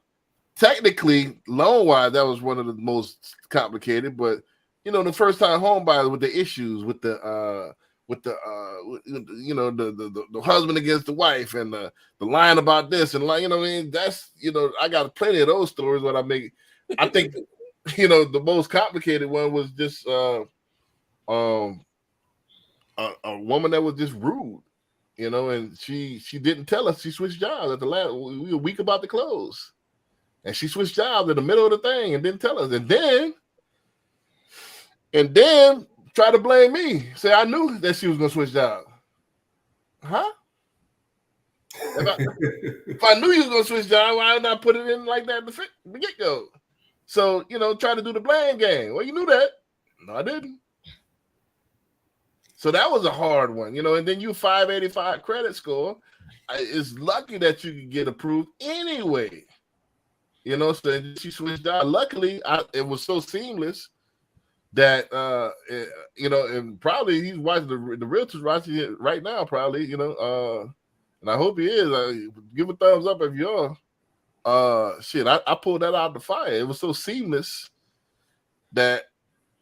technically, loan-wise, that was one of the most complicated. But you know, the first-time home buyers with the issues with the you know, the husband against the wife and the line about this and you know what I mean. That's, you know, I got plenty of those stories. What I think, you know, the most complicated one was just a woman that was just rude, you know, and she didn't tell us she switched jobs at the last. We were a week about to close, and she switched jobs in the middle of the thing and didn't tell us, and then try to blame me. Say I knew that she was gonna switch jobs. Huh? If I knew you was gonna switch jobs, why did I put it in like that at the get-go? So, you know, try to do the blame game. Well, you knew that. No, I didn't. So that was a hard one, you know, and then you 585 credit score. It's lucky that you could get approved anyway. You know, so she switched jobs. Luckily, it was so seamless that you know, and probably he's watching the realtor's watching it right now, probably, you know, and I hope he is. Give a thumbs up if you are. Shit, I pulled that out of the fire. It was so seamless that,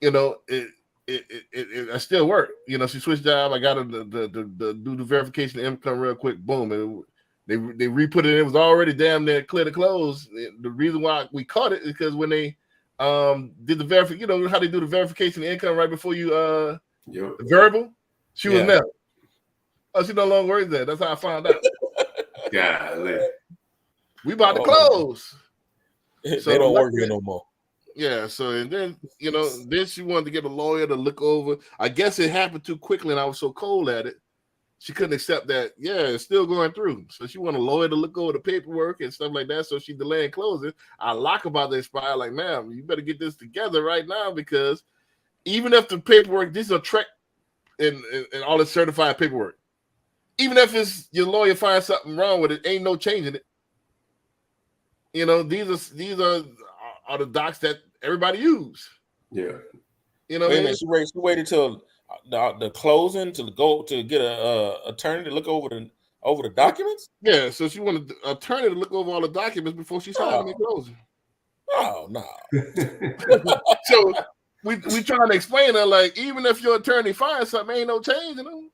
you know, it still worked. You know, she switched job. I got her to do the verification of income real quick. Boom, and they re-put it in. It was already damn near clear to close. The reason why we caught it is because when they did the verification, you know how they do the verification of income right before you Yep. verbal, she was there. Oh, she no longer works there. That's how I found out. Golly. We about to close. They don't work here no more. Yeah, so and then, you know, then she wanted to get a lawyer to look over. I guess it happened too quickly and I was so cold at it. She couldn't accept that, yeah, it's still going through. So she wanted a lawyer to look over the paperwork and stuff like that. So she delayed closing. I lock about to expire, like, ma'am, you better get this together right now, because even if the paperwork, this is a trick in all the certified paperwork. Even if it's your lawyer finds something wrong with it, ain't no changing it. You know, these are the docs that everybody use. Yeah. You know, Wait a minute, she waited till the closing to go to get a attorney to look over the documents. Yeah, so she wanted an attorney to look over all the documents before she signed them in closing. Oh no! So we trying to explain her, like, even if your attorney finds something, ain't no changing them.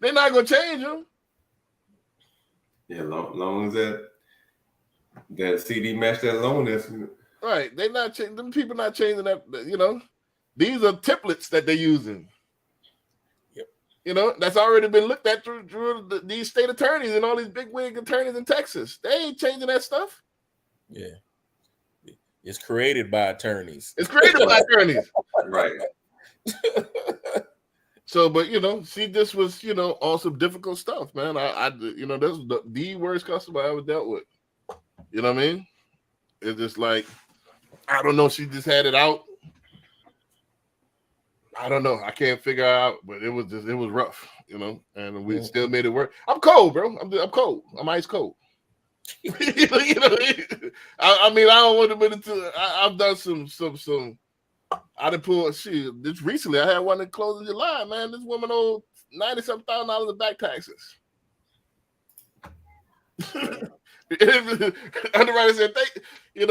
They're not gonna change them. Yeah, long as that CD match that loan estimate. Right. They not changing. Them people not changing that, you know. These are templates that they're using. Yep. You know, that's already been looked at through these state attorneys and all these big wig attorneys in Texas. They ain't changing that stuff. Yeah. It's created by attorneys. It's created by attorneys. Right. So, but you know, see, this was, you know, all some difficult stuff, man. I you know, this was the worst customer I ever dealt with. You know what I mean? It's just like, I don't know. She just had it out. I don't know. I can't figure out, but it was rough, you know, and we still made it work. I'm cold, bro. I'm cold. I'm ice cold. you know, I mean, I don't want to admit it to. I've done some. I didn't pull shit. This recently, I had one that closed in July. Man, this woman owed $97,000 in back taxes. Underwriter said, "Thank you.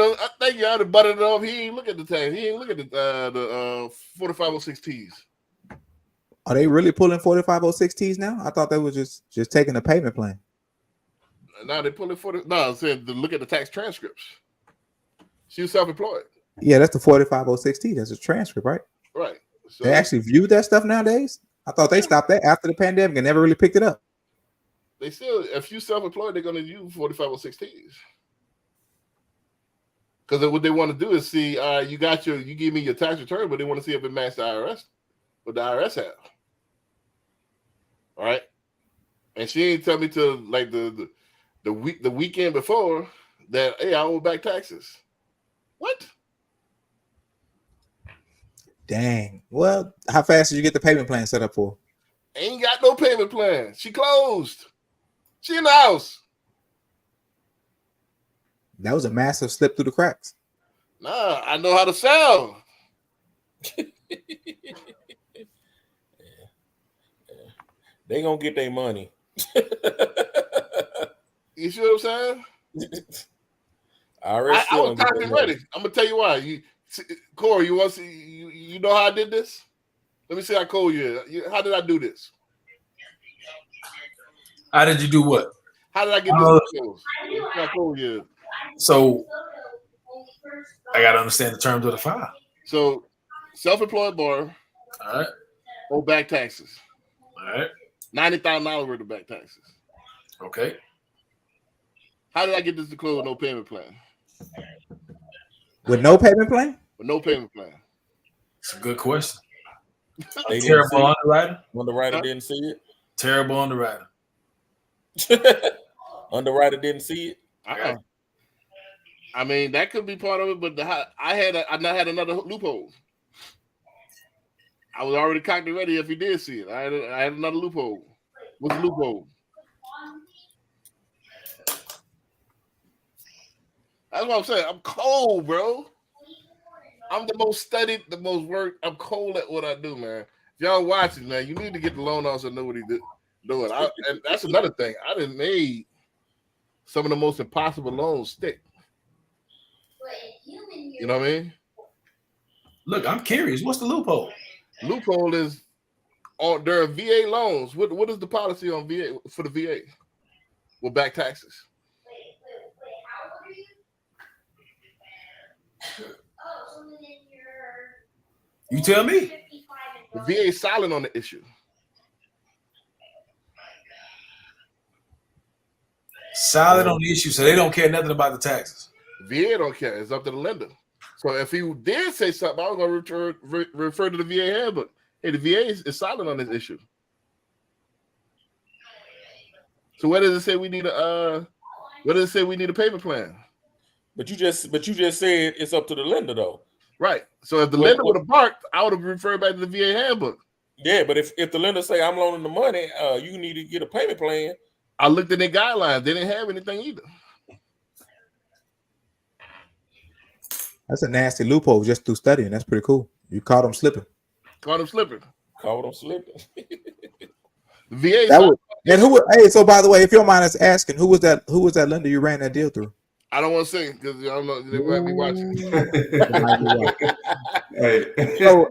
I'd have butted it off. He ain't look at the tax. He ain't look at the 4506Ts." Are they really pulling 4506Ts now? I thought they was just taking a payment plan. Now they pulling 40. No, I'm saying to look at the tax transcripts. She was self-employed. Yeah, that's the 4506T. That's a transcript, right? Right. So they actually view that stuff nowadays. I thought they stopped that after the pandemic and never really picked it up. They still, if you self-employed, they're going to use 4506Ts. Because what they want to do is see, you give me your tax return, but they want to see if it matches the IRS, what the IRS have. All right. And she ain't tell me till like the weekend before that, hey, I owe back taxes. What? Dang. Well, how fast did you get the payment plan set up for? Ain't got no payment plan. She closed. She in the house. That was a massive slip through the cracks. Nah, I know how to sell. They gonna get their money. You see what I'm saying? I I was talking ready. I'm gonna tell you why. Corey, you want to see? You know how I did this? Let me see how cold you is. How did I do this? How did you do what? How did I get this? How cold you is? So I gotta understand the terms of the file. So self-employed borrower, All right. owe back taxes. All right. $90,000 worth of back taxes. Okay. How did I get this to close with no payment plan? With no payment plan? With no payment plan. It's a good question. They Terrible underwriter. Underwriter didn't see it. Terrible underwriter. Underwriter didn't see it. I mean, that could be part of it, but I had another loophole. I was already cocked and ready if he did see it. I had another loophole. What's the loophole? That's what I'm saying. I'm cold, bro. I'm the most studied, the most worked. I'm cold at what I do, man. If y'all watching, man, you need to get the loan officer to know what he's doing. And that's another thing. I done made some of the most impossible loans stick. You know what I mean? Look, I'm curious. What's the loophole? Loophole is on there are VA loans. What is the policy on VA for the VA with back taxes? You tell me. The VA is silent on the issue. Silent on the issue, so they don't care nothing about the taxes. VA don't care. It's up to the lender. So if he did say something, I was going to refer to the VA handbook. Hey, the VA is silent on this issue. So where does it say we need a payment plan? But you just said it's up to the lender though. Right. So if the lender would have barked, I would have referred back to the VA handbook. Yeah, but if the lender say I'm loaning the money, you need to get a payment plan. I looked at their guidelines. They didn't have anything either. That's a nasty loophole just through studying. That's pretty cool. You caught them slipping. Caught them slipping. The VA. And who? Hey, so by the way, if your mind is asking, who was that lender you ran that deal through? I don't want to say because I don't know they might be watching. Hey. So,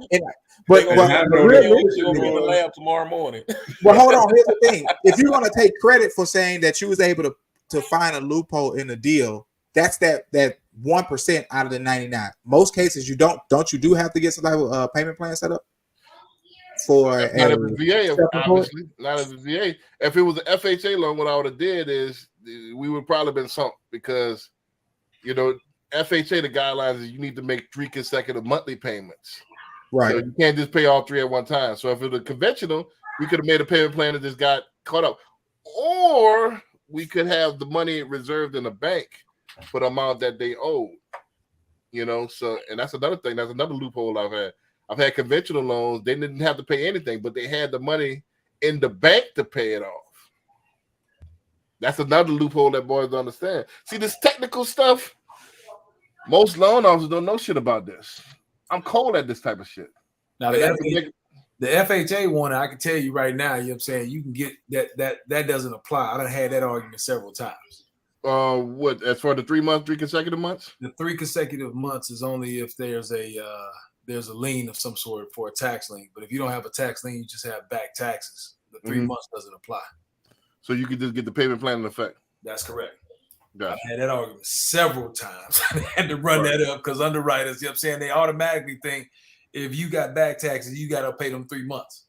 but you're gonna be in the lab tomorrow morning. Well, hold on. Here's the thing: if you're gonna take credit for saying that you was able to find a loophole in the deal, that's that 1% out of the 99. Most cases you don't you do have to get some type of payment plan set up for not if it's VA, obviously. Not if it's VA. If it was an FHA loan, what I would have did is we would probably been sunk because FHA, the guidelines is you need to make 3 consecutive monthly payments. Right. So you can't just pay all 3 at one time. So if it was conventional, we could have made a payment plan that just got caught up. Or we could have the money reserved in a bank for the amount that they owed. So and that's another thing. That's another loophole I've had. I've had conventional loans. They didn't have to pay anything, but they had the money in the bank to pay it off. That's another loophole that boys don't understand. See, this technical stuff, most loan officers don't know shit about this. I'm cold at this type of shit. Now the FHA one, I can tell you right now, you know what I'm saying, you can get that doesn't apply. I done had that argument several times. What as for the 3 consecutive months? The 3 consecutive months is only if there's a lien of some sort for a tax lien. But if you don't have a tax lien, you just have back taxes. The 3 months doesn't apply. So you could just get the payment plan in effect. That's correct. Gotcha. I had that argument several times. I had to run that up because underwriters, you know what I'm saying, they automatically think if you got back taxes, you got to pay them 3 months.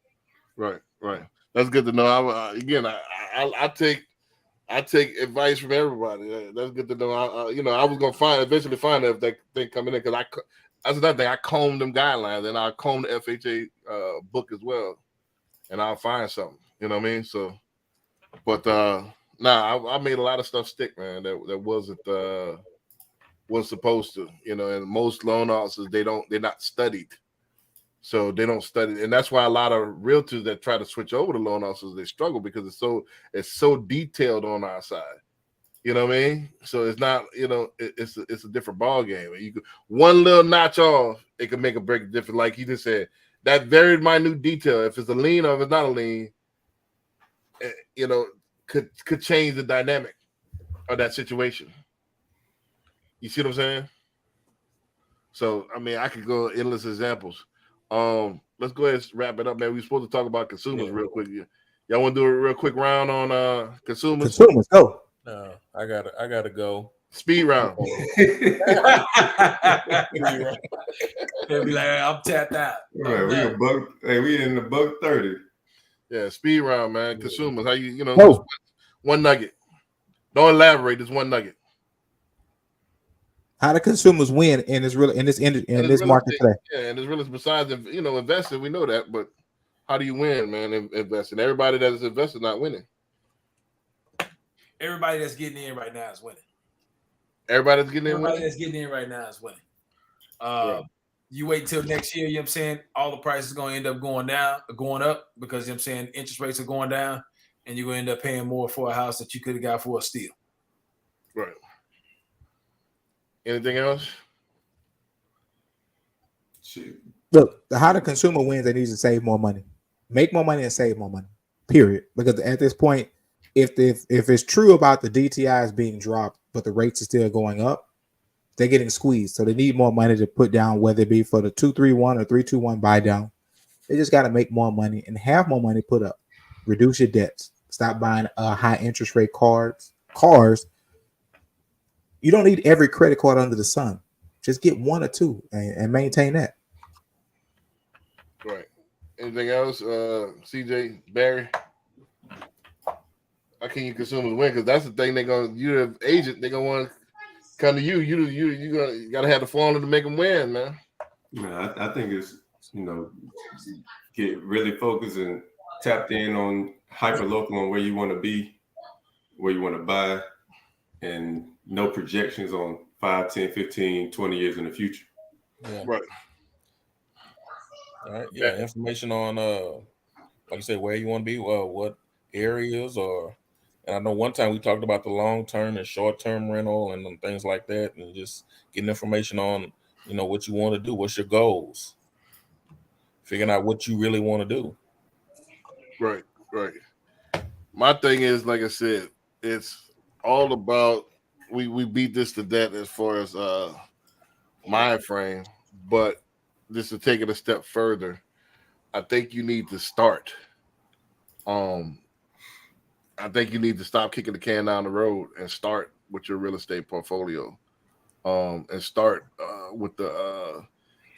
Right. That's good to know. I take advice from everybody. That's good to know. I was gonna eventually find out if that thing coming in because that's another thing. I comb them guidelines and I comb the FHA book as well, and I'll find something. You know what I mean? So, but I made a lot of stuff stick, man. That wasn't supposed to. And most loan officers they're not studied. So they don't study, and that's why a lot of realtors that try to switch over to loan officers they struggle because it's so detailed on our side. You know what I mean? So it's not, it's a different ball game. You could, one little notch off, it could make a break difference. Like he just said, that very minute detail, if it's a lean or if it's not a lean, could change the dynamic of that situation. You see what I'm saying? So I mean, I could go endless examples. Let's go ahead and wrap it up, man. We're supposed to talk about consumers real quick. Y'all want to do a real quick round on consumers? Consumers, go. No, I gotta go. Speed round. They'll be like, I'm tapped out. Right, we in the $130. Yeah, speed round, man. Consumers, how Go. One nugget. Don't elaborate. Just one nugget. How do consumers win in this market today? Yeah, and it's really besides investing, we know that, but how do you win, man? Investing. Everybody that is invested not winning. Everybody that's getting in right now is winning. Everybody that's getting in. Everybody that's getting in right now is winning. You wait till next year, you know what I'm saying? All the prices are going to end up going up because, you know what I'm saying, interest rates are going down and you're going to end up paying more for a house that you could have got for a steal. Right. Anything else? Shit. Look, how the consumer wins, they need to save more money, make more money, and save more money. Period. Because at this point, if it's true about the DTIs being dropped, but the rates are still going up, they're getting squeezed. So they need more money to put down, whether it be for the 231 or 321 buy down. They just got to make more money and have more money put up. Reduce your debts. Stop buying high interest rate cars. You don't need every credit card under the sun. Just get one or two and maintain that. Right. Anything else? CJ, Barry? How can you consumers win? Because that's the thing. You're the agent. They're gonna want to come to you. You gotta have the formula to make them win, man. Yeah, I think it's get really focused and tapped in on hyper local on where you want to be, where you want to buy, and no projections on 5, 10, 15, 20 years in the future. Yeah. Right. All right. Yeah. Information on like you said, where you want to be, what areas and I know one time we talked about the long-term and short-term rental and things like that, and just getting information on, what you want to do. What's your goals? Figuring out what you really want to do. Right. My thing is, like I said, it's all about we beat this to death as far as mind frame, but just to take it a step further, I think you need to start. I think you need to stop kicking the can down the road and start with your real estate portfolio, and start with the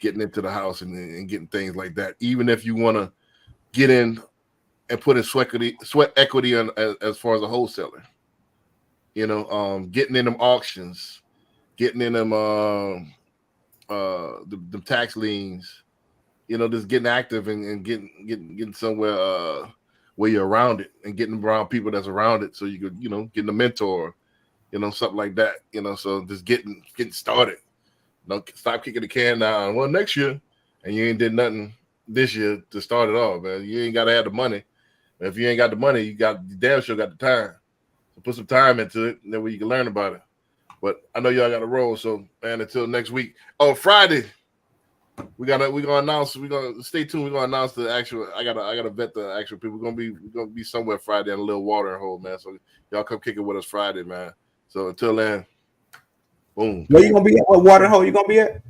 getting into the house and getting things like that. Even if you want to get in and put in sweat equity on, as far as a wholesaler, getting in them auctions, getting in them the tax liens, just getting active and getting somewhere where you're around it and getting around people that's around it, so you could getting a mentor, something like that, so just getting started. Don't stop kicking the can down. Well, next year, and you ain't did nothing this year to start it off, man. You ain't gotta have the money. If you ain't got the money, you damn sure got the time. So put some time into it, and then you can learn about it. But I know y'all got to roll, so man, until next week. Oh, Friday, we're gonna announce. We're gonna stay tuned. We're gonna announce the actual. I gotta vet the actual people. We're gonna be somewhere Friday in a little watering hole, man. So y'all come kick it with us Friday, man. So until then, boom. Where you gonna be at? What watering hole you gonna be at?